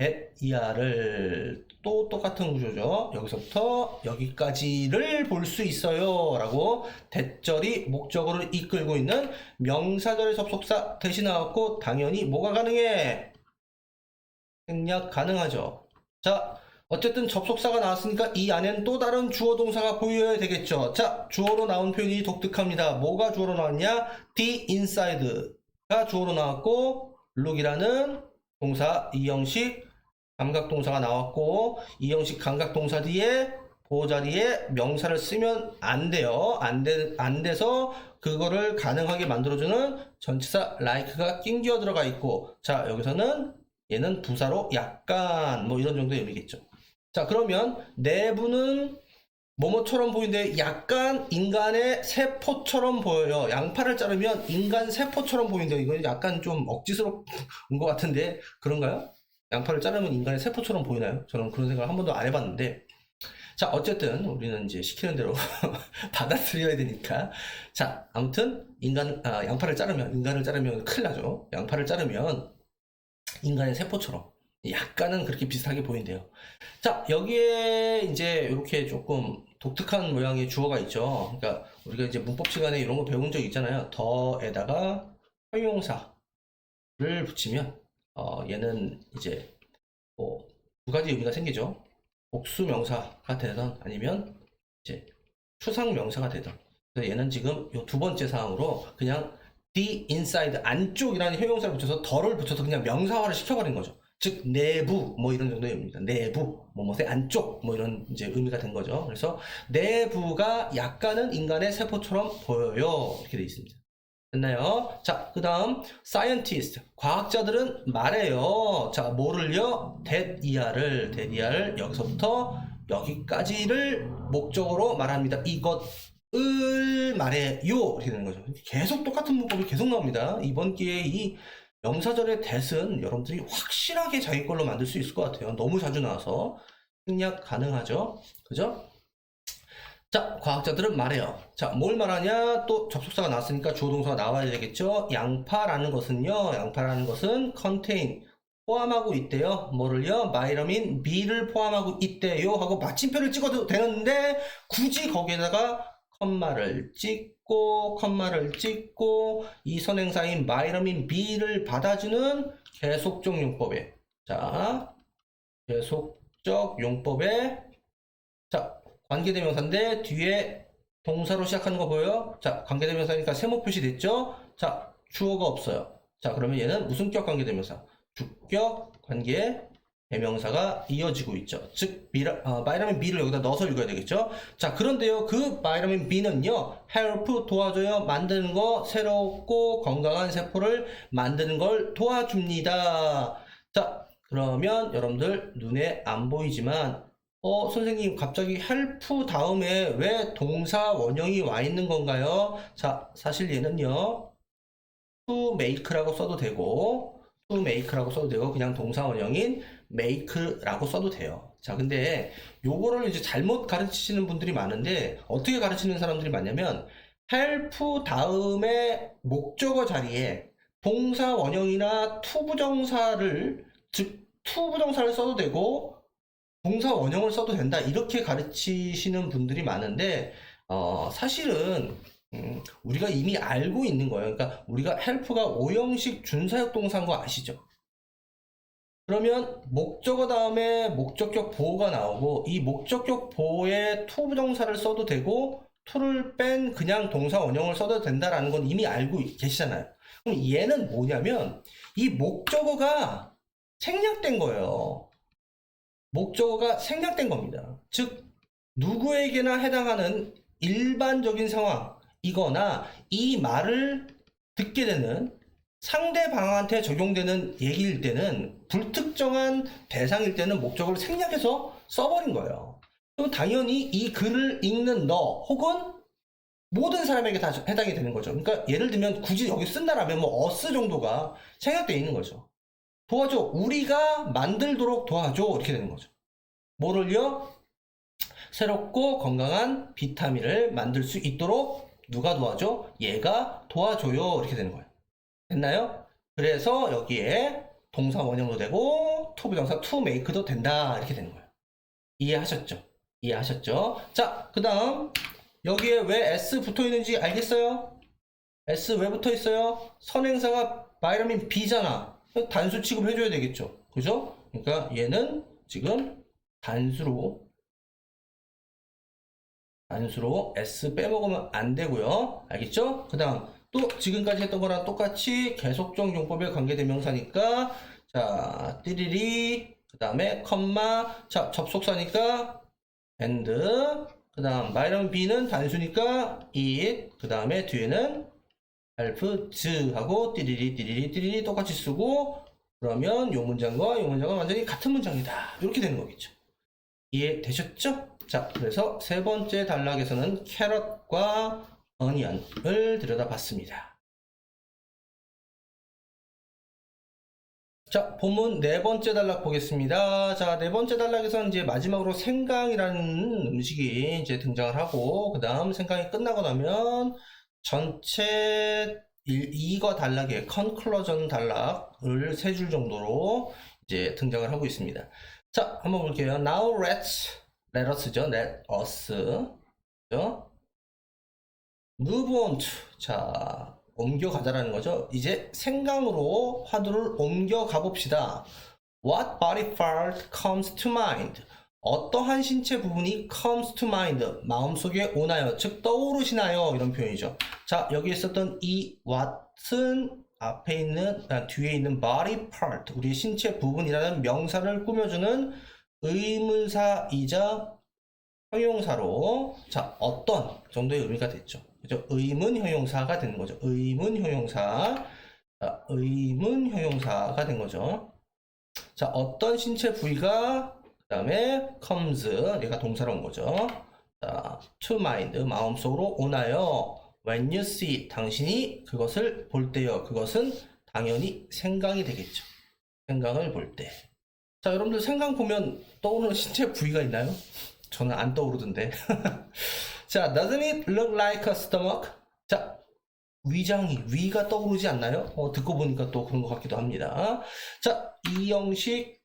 at ER을 또 똑같은 구조죠. 여기서부터 여기까지를 볼 수 있어요 라고 대절이 목적어를 이끌고 있는 명사절의 접속사 대신 나왔고 당연히 뭐가 가능해? 생략 가능하죠. 자, 어쨌든 접속사가 나왔으니까 이 안에는 또 다른 주어 동사가 보여야 되겠죠. 자, 주어로 나온 표현이 독특합니다. 뭐가 주어로 나왔냐? the inside가 주어로 나왔고 look이라는 동사 이형식 감각동사가 나왔고 이형식 감각동사 뒤에 보호자리에 명사를 쓰면 안 돼요. 안 돼서 그거를 가능하게 만들어주는 전치사 like가 낑겨 들어가 있고 자 여기서는 얘는 부사로 약간 뭐 이런 정도의 의미겠죠. 자 그러면 내부는 뭐뭐처럼 보이는데 약간 인간의 세포처럼 보여요. 양파를 자르면 인간 세포처럼 보이는데 이건 약간 좀 억지스러운 것 같은데 그런가요? 양파를 자르면 인간의 세포처럼 보이나요? 저는 그런 생각을 한 번도 안 해봤는데 자 어쨌든 우리는 이제 시키는 대로 받아들여야 되니까 자 아무튼 양파를 자르면 인간을 자르면 큰일 나죠. 양파를 자르면 인간의 세포처럼 약간은 그렇게 비슷하게 보인대요. 자, 여기에 이제 이렇게 조금 독특한 모양의 주어가 있죠. 그러니까 우리가 이제 문법 시간에 이런 거 배운 적 있잖아요. 더에다가 형용사를 붙이면 얘는 이제 뭐 두 가지 의미가 생기죠. 복수 명사가 되든 아니면 이제 추상 명사가 되든. 그래서 얘는 지금 이 두 번째 사항으로 그냥 the inside 안쪽이라는 형용사를 붙여서 더를 붙여서 그냥 명사화를 시켜버린 거죠. 즉 내부 뭐 이런 정도의 의미입니다. 내부 뭐뭐의 안쪽 뭐 이런 이제 의미가 된 거죠. 그래서 내부가 약간은 인간의 세포처럼 보여요 이렇게 돼 있습니다. 됐나요? 자, 그 다음 scientist 과학자들은 말해요. 자, 뭐를요? that 이하를 여기서부터 여기까지를 목적으로 말합니다. 이것을 말해요 이렇게 되는 거죠. 계속 똑같은 문법이 계속 나옵니다. 이번 기회에 이 명사절의 that은 여러분들이 확실하게 자기 걸로 만들 수 있을 것 같아요. 너무 자주 나와서 생략 가능하죠. 그죠? 자, 과학자들은 말해요. 자, 뭘 말하냐? 또 접속사가 나왔으니까 주어 동사가 나와야 되겠죠? 양파라는 것은 contain, 포함하고 있대요. 뭐를요? 바이러민 B를 포함하고 있대요. 하고 마침표를 찍어도 되는데 굳이 거기에다가 컴마를 찍고 이 선행사인 바이러민 B를 받아주는 계속적 용법에 자, 계속적 용법에 자, 관계대명사인데 뒤에 동사로 시작하는 거 보여요? 자, 관계대명사니까 세모 표시됐죠? 자, 주어가 없어요. 자, 그러면 얘는 무슨 격 관계대명사? 주격 관계대명사가 이어지고 있죠. 즉, 바이러민 B를 여기다 넣어서 읽어야 되겠죠? 자, 그런데요, 그 바이러민 B는요, help 도와줘요. 만드는 거, 새롭고 건강한 세포를 만드는 걸 도와줍니다. 자, 그러면 여러분들 눈에 안 보이지만 선생님 갑자기 help 다음에 왜 동사 원형이 와 있는 건가요? 자, 사실 얘는요 to make라고 써도 되고 그냥 동사 원형인 make라고 써도 돼요. 자, 근데 요거를 이제 잘못 가르치시는 분들이 많은데 어떻게 가르치는 사람들이 많냐면 help 다음에 목적어 자리에 동사 원형이나 to 부정사를 써도 되고 동사 원형을 써도 된다 이렇게 가르치시는 분들이 많은데 사실은 우리가 이미 알고 있는 거예요. 그러니까 우리가 help가 5형식 준사역 동사인 거 아시죠? 그러면 목적어 다음에 목적격 보호가 나오고 이 목적격 보호에 to 부정사를 써도 되고 to를 뺀 그냥 동사 원형을 써도 된다라는 건 이미 알고 계시잖아요. 그럼 얘는 뭐냐면 이 목적어가 생략된 거예요. 목적어가 생략된 겁니다. 즉 누구에게나 해당하는 일반적인 상황이거나 이 말을 듣게 되는 상대방한테 적용되는 얘기일 때는 불특정한 대상일 때는 목적어를 생략해서 써버린 거예요. 그럼 당연히 이 글을 읽는 너 혹은 모든 사람에게 다 해당이 되는 거죠. 그러니까 예를 들면 굳이 여기 쓴다라면 뭐 us 정도가 생략되어 있는 거죠. 도와줘. 우리가 만들도록 도와줘. 이렇게 되는 거죠. 뭐를요? 새롭고 건강한 비타민을 만들 수 있도록 누가 도와줘? 얘가 도와줘요. 이렇게 되는 거예요. 됐나요? 그래서 여기에 동사 원형도 되고 to 부정사 to make도 된다. 이렇게 되는 거예요. 이해하셨죠? 자, 그 다음 여기에 왜 s 붙어 있는지 알겠어요? s 왜 붙어 있어요? 선행사가 바이러민 B잖아. 단수 취급해줘야 되겠죠. 그죠? 그러니까 얘는 지금 단수로 s 빼먹으면 안 되고요. 알겠죠? 그 다음 또 지금까지 했던 거랑 똑같이 계속적 용법의 관계대명사니까 자 띠리리 그 다음에 컴마 자 접속사니까 and 그 다음 바이러민 B는 단수니까 it 그 다음에 뒤에는 help 하고 띠리리 똑같이 쓰고 그러면 요 문장과 요 문장은 완전히 같은 문장이다 이렇게 되는 거겠죠. 이해되셨죠? 자, 그래서 세 번째 단락에서는 캐럿과 어니언을 들여다봤습니다. 자, 본문 네 번째 단락 보겠습니다. 자, 네 번째 단락에서는 이제 마지막으로 생강이라는 음식이 이제 등장을 하고, 그 다음 생강이 끝나고 나면 전체 2거 단락에 컨클러전 단락을 3줄 정도로 이제 등장을 하고 있습니다. 자, 한번 볼게요. Now let us죠. let us. 그죠? move on to. 자, 옮겨가자라는 거죠. 이제 생강으로 화두를 옮겨가 봅시다. What body part comes to mind? 어떠한 신체 부분이 comes to mind, 마음속에 오나요? 즉 떠오르시나요? 이런 표현이죠. 자, 여기 있었던 이 what은 앞에 있는, 뒤에 있는 body part, 우리의 신체 부분이라는 명사를 꾸며주는 의문사이자 형용사로, 자, 어떤 정도의 의미가 됐죠. 그죠? 의문 형용사가 되는 거죠. 의문 형용사. 자, 의문 형용사가 된 거죠. 자, 어떤 신체 부위가, 그 다음에 comes, 얘가 동사로 온 거죠. 자, to mind, 마음속으로 오나요? When you see, 당신이 그것을 볼 때요. 그것은 당연히 생강이 되겠죠. 생강을 볼 때. 자, 여러분들 생강 보면 떠오르는 신체 부위가 있나요? 저는 안 떠오르던데. 자, doesn't it look like a stomach? 자, 위가 떠오르지 않나요? 듣고 보니까 또 그런 것 같기도 합니다. 자, 이 형식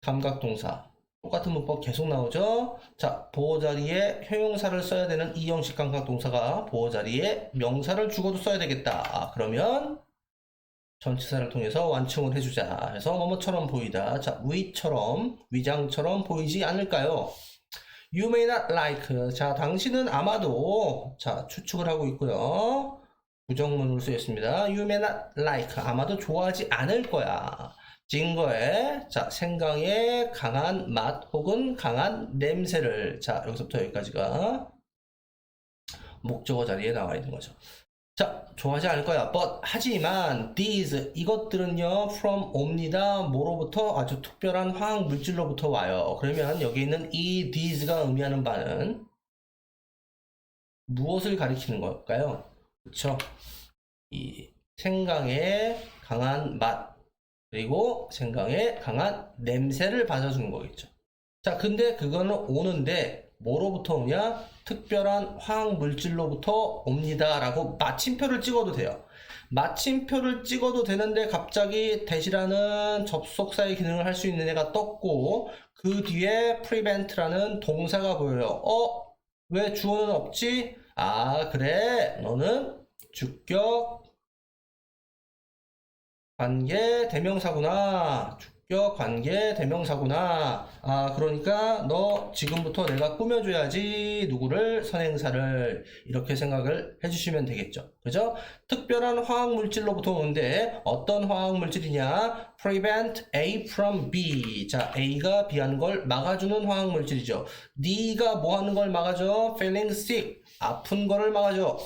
감각동사. 똑같은 문법 계속 나오죠? 자, 보호 자리에 형용사를 써야 되는 이 형식 감각동사가 보호 자리에 명사를 주고도 써야 되겠다. 그러면 전치사를 통해서 완충을 해주자. 해서 뭐뭐처럼 보이다. 자, 위장처럼 보이지 않을까요? You may not like. 자, 당신은 아마도, 자, 추측을 하고 있고요. 부정문으로 쓰였습니다. You may not like. 아마도 좋아하지 않을 거야. 증거에, 자, 생강의 강한 맛 혹은 강한 냄새를. 자, 여기서부터 여기까지가 목적어 자리에 나와 있는 거죠. 자, 좋아하지 않을 거야. But, 하지만, these, 이것들은요, from 옵니다. 뭐로부터? 아주 특별한 화학 물질로부터 와요. 그러면 여기 있는 이 these가 의미하는 바는 무엇을 가리키는 걸까요? 그쵸? 이 생강의 강한 맛, 그리고 생강의 강한 냄새를 받아주는 거겠죠. 자, 근데 그거는 오는데, 뭐로부터 오냐? 특별한 화학 물질로부터 옵니다. 라고 마침표를 찍어도 돼요. 마침표를 찍어도 되는데 갑자기 대시라는 접속사의 기능을 할 수 있는 애가 떴고 그 뒤에 prevent라는 동사가 보여요. 왜 주어는 없지? 아, 그래. 너는 주격 관계 대명사구나. 주격 관계 대명사구나. 아, 그러니까 너 지금부터 내가 꾸며줘야지 누구를 선행사를 이렇게 생각을 해주시면 되겠죠. 그죠? 특별한 화학 물질로부터 오는데 어떤 화학 물질이냐? Prevent A from B. 자, A가 B 하는 걸 막아주는 화학 물질이죠. D가 뭐 하는 걸 막아줘? Feeling sick. 아픈 거를 막아줘.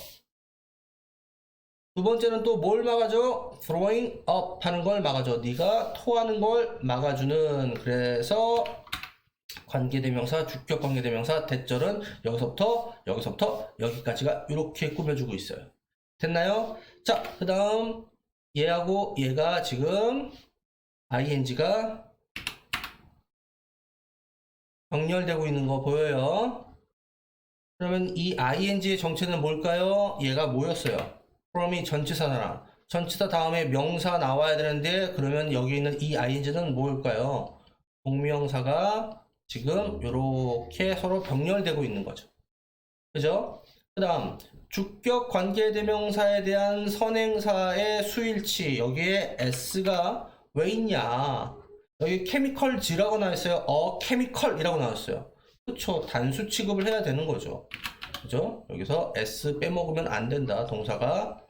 두 번째는 또 뭘 막아줘? throwing up 하는 걸 막아줘. 네가 토하는 걸 막아주는. 그래서 관계대명사, 주격 관계대명사, 대절은 여기서부터 여기까지가 이렇게 꾸며주고 있어요. 됐나요? 자, 그 다음 얘하고 얘가 지금 ing가 병렬되고 있는 거 보여요? 그러면 이 ing의 정체는 뭘까요? 얘가 뭐였어요? from이 전치사잖아. 전치사 다음에 명사 나와야 되는데 그러면 여기 있는 이 ing는 뭘까요? 동명사가 지금 이렇게 서로 병렬되고 있는 거죠. 그죠? 그 다음 주격 관계대명사에 대한 선행사의 수일치. 여기에 s가 왜 있냐? 여기 chemicals라고 나와있어요. chemical이라고 나왔어요. 그쵸? 단수 취급을 해야 되는 거죠. 그죠? 여기서 s 빼먹으면 안 된다. 동사가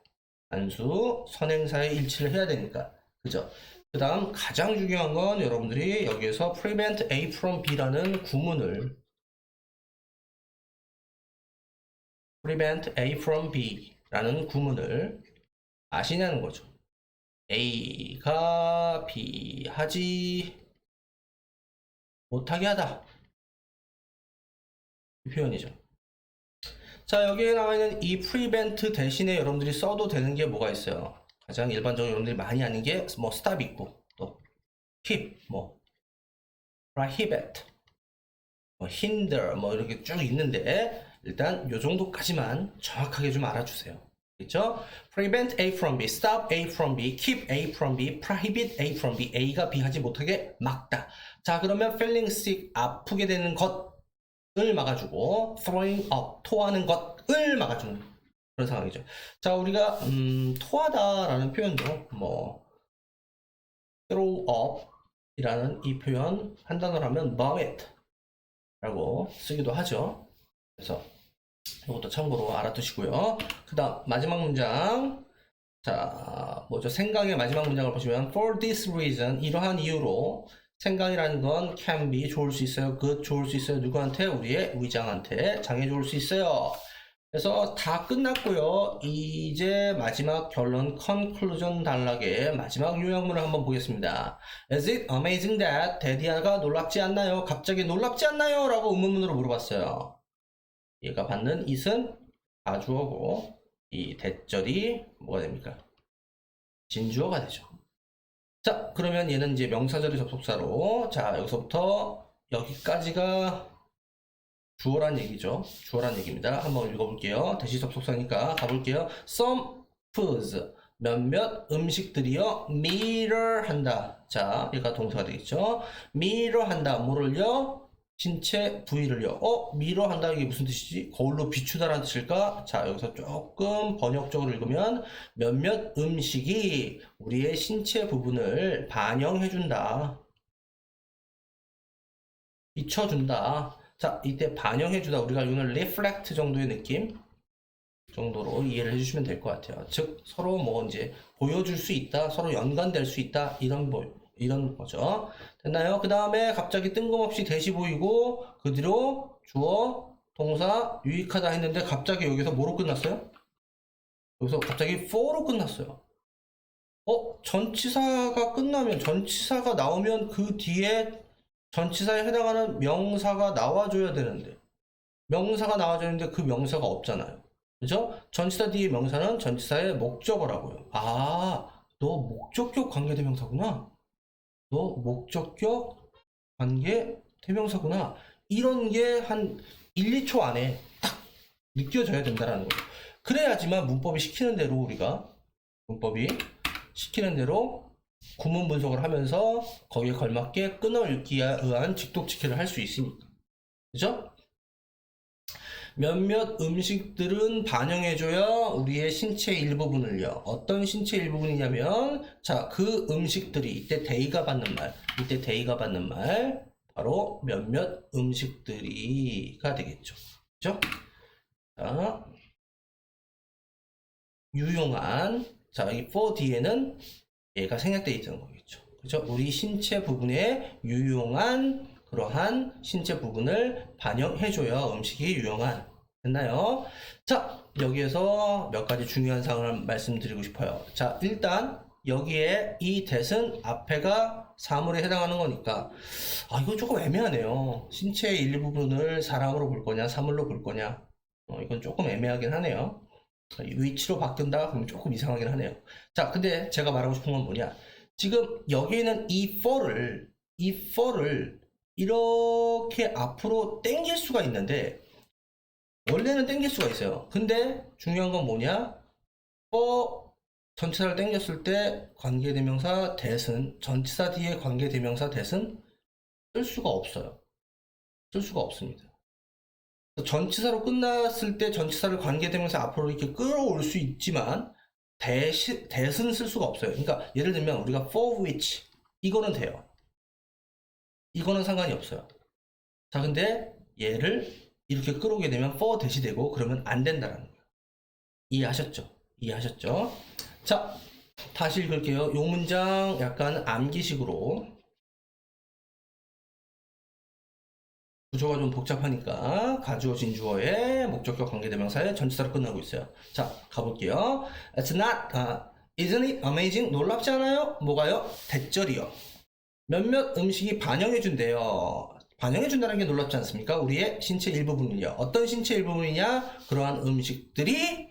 단수 선행사의 일치를 해야 되니까. 그죠? 그 다음 가장 중요한 건 여러분들이 여기에서 prevent A from B라는 구문을 prevent A from B라는 구문을 아시냐는 거죠. A가 B 하지 못하게 하다. 이 표현이죠. 자, 여기에 나와 있는 이 prevent 대신에 여러분들이 써도 되는 게 뭐가 있어요? 가장 일반적으로 여러분들이 많이 아는 게 뭐 stop 있고 또 keep, 뭐 prohibit, 뭐 hinder 뭐 이렇게 쭉 있는데 일단 요 정도까지만 정확하게 좀 알아주세요. 그렇죠? prevent A from B, stop A from B, keep A from B, prohibit A from B. A가 B 하지 못하게 막다. 자, 그러면 feeling sick, 아프게 되는 것을 막아주고 throwing up, 토하는 것을 막아주는 그런 상황이죠. 자, 우리가 토하다라는 표현도 뭐 throw up 이라는 이 표현 한 단어로 하면 vomit 라고 쓰기도 하죠. 그래서 이것도 참고로 알아두시고요. 그 다음 마지막 문장. 자, 뭐죠? 생강의 마지막 문장을 보시면 for this reason, 이러한 이유로 생강이라는 건 can be, 좋을 수 있어요. good, 좋을 수 있어요. 누구한테? 우리의 위장한테 장에 좋을 수 있어요. 그래서 다 끝났고요. 이제 마지막 결론 conclusion 단락의 마지막 요약문을 한번 보겠습니다. Is it amazing that 데디아가 놀랍지 않나요? 갑자기 놀랍지 않나요? 라고 의문문으로 물어봤어요. 얘가 받는 it은 가주어고 이 대절이 뭐가 됩니까? 진주어가 되죠. 자, 그러면 얘는 이제 명사절의 접속사로, 자, 여기서부터 여기까지가 주어란 얘기죠. 주어란 얘기입니다. 한번 읽어볼게요. 대시 접속사니까 가볼게요. Some foods, 몇몇 음식들이요 mirror 한다. 자, 얘가 동사가 되겠죠. mirror 한다. 뭐를요? 신체 부위를요. mirror 한다. 이게 무슨 뜻이지? 거울로 비추다라는 뜻일까? 자, 여기서 조금 번역적으로 읽으면 몇몇 음식이 우리의 신체 부분을 반영해준다. 비춰준다. 자, 이때 반영해주다 우리가 이거는 reflect 정도의 느낌 정도로 이해를 해주시면 될 것 같아요. 즉 서로 뭐 이제 보여줄 수 있다, 서로 연관될 수 있다 이런 거죠. 됐나요? 그 다음에 갑자기 뜬금없이 대시 보이고 그 뒤로 주어, 동사, 유익하다 했는데 갑자기 여기서 뭐로 끝났어요? 여기서 갑자기 for로 끝났어요. 전치사가 끝나면 전치사가 나오면 그 뒤에 전치사에 해당하는 명사가 나와줘야 되는데 명사가 나와줘야 되는데 그 명사가 없잖아요. 그죠? 전치사 뒤에 명사는 전치사의 목적어라고요. 아, 너 목적격 관계대명사구나. 너 목적격 관계대명사구나. 이런 게 한 1, 2초 안에 딱 느껴져야 된다는 거예요. 그래야지만 문법이 시키는 대로 우리가 문법이 시키는 대로 구문 분석을 하면서 거기에 걸맞게 끊어읽기에 의한 직독직해를 할 수 있으니까. 그죠? 몇몇 음식들은 반영해줘야 우리의 신체 일부분을요. 어떤 신체 일부분이냐면, 자, 그 음식들이, 이때 데이가 받는 말, 바로 몇몇 음식들이가 되겠죠. 그죠? 자, 유용한, 자, 이 for 뒤에는 얘가 생략되어 있는 거겠죠. 그죠? 우리 신체 부분에 유용한 그러한 신체 부분을 반영해줘야 음식이 유용한. 됐나요? 자, 여기에서 몇 가지 중요한 사항을 말씀드리고 싶어요. 자, 일단 여기에 이 that은 앞에가 사물에 해당하는 거니까 이거 조금 애매하네요. 신체의 일부분을 사람으로 볼 거냐 사물로 볼 거냐 이건 조금 애매하긴 하네요. 위치로 바꾼다 그러면 조금 이상하긴 하네요. 자, 근데 제가 말하고 싶은 건 뭐냐, 지금 여기에는 이 for를 이렇게 앞으로 당길 수가 있는데 원래는 당길 수가 있어요. 근데 중요한 건 뭐냐, for 전치사를 당겼을 때 관계대명사 that은, 전치사 뒤에 관계대명사 that은 쓸 수가 없어요. 쓸 수가 없습니다. 전치사로 끝났을 때 전치사를 관계대명사 앞으로 이렇게 끌어올 수 있지만 that은 쓸 수가 없어요. 그러니까 예를 들면 우리가 for which 이거는 돼요. 이거는 상관이 없어요. 자, 근데 얘를 이렇게 끌어오게 되면 for that이 되고 그러면 안 된다라는 거예요. 이해하셨죠? 자, 다시 읽을게요. 요 문장 약간 암기식으로, 구조가 좀 복잡하니까 가주어진 주어의 목적격 관계대명사에 전치사로 끝나고 있어요. 자, 가볼게요. Isn't it amazing? 놀랍지 않아요? 뭐가요? 대절이요. 몇몇 음식이 반영해준대요. 반영해준다는 게 놀랍지 않습니까? 우리의 신체 일부분이요. 어떤 신체 일부분이냐? 그러한 음식들이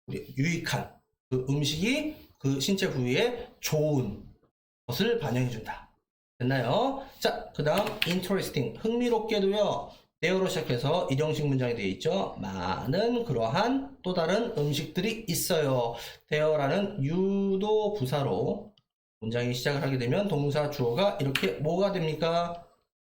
우리 유익한 그 음식이 그 신체 부위에 좋은 것을 반영해준다. 됐나요? 자, 그 다음 interesting, 흥미롭게도요. there로 시작해서 일형식 문장이 되어 있죠. 많은 그러한 또 다른 음식들이 있어요. there라는 유도 부사로 문장이 시작을 하게 되면 동사 주어가 이렇게 뭐가 됩니까?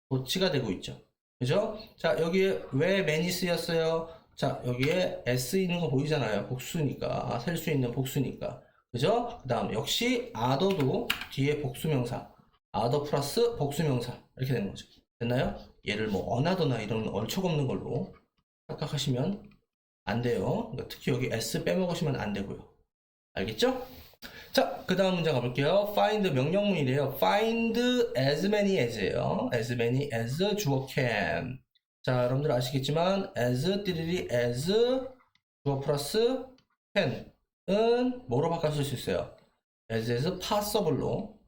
도치가 되고 있죠. 그죠? 자, 여기에 왜 many 쓰였어요? 자, 여기에 s 있는 거 보이잖아요. 복수니까. 셀 수 있는 복수니까. 그죠? 그 다음 역시 other도 뒤에 복수명사. other 플러스 복수명사. 이렇게 되는 거죠. 됐나요? 얘를 뭐 어나더나 이런 얼척없는 걸로 착각하시면 안 돼요. 그러니까 특히 여기 s 빼먹으시면 안 되고요. 알겠죠? 자, 그 다음 문장 가볼게요. find 명령문이래요. find as many as예요. as many as 주어 can. 자, 여러분들 아시겠지만 as, 띠리리, as 주어 플러스 can은 뭐로 바꿔 쓸 수 있어요? as possible로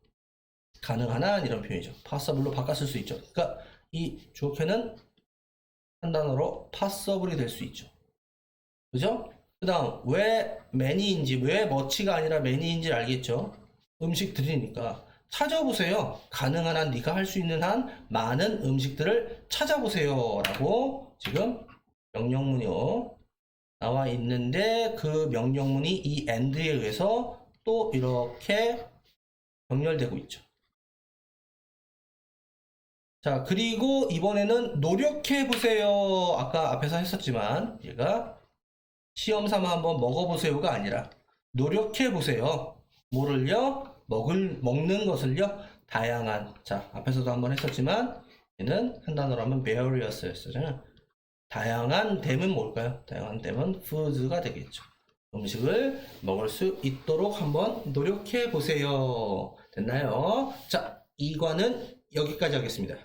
가능한 한 이런 표현이죠. possible로 바꿔 쓸 수 있죠. 그러니까 이 주어 can은 한 단어로 possible이 될 수 있죠. 그죠? 그 다음 왜 many인지 왜 much가 아니라 many인지 알겠죠? 음식들이니까 찾아보세요. 가능한 한 네가 할 수 있는 한 많은 음식들을 찾아보세요 라고 지금 명령문이요 나와 있는데 그 명령문이 이 and에 의해서 또 이렇게 병렬되고 있죠. 자, 그리고 이번에는 노력해보세요. 아까 앞에서 했었지만 얘가 시험 삼아 한번 먹어보세요가 아니라 노력해보세요. 뭐를요? 먹는 것을요? 다양한. 자, 앞에서도 한번 했었지만 얘는 한 단어로 하면 various-였잖아요. 다양한 댐은 뭘까요? 다양한 댐은 foods가 되겠죠. 음식을 먹을 수 있도록 한번 노력해보세요. 됐나요? 자, 이과는 여기까지 하겠습니다.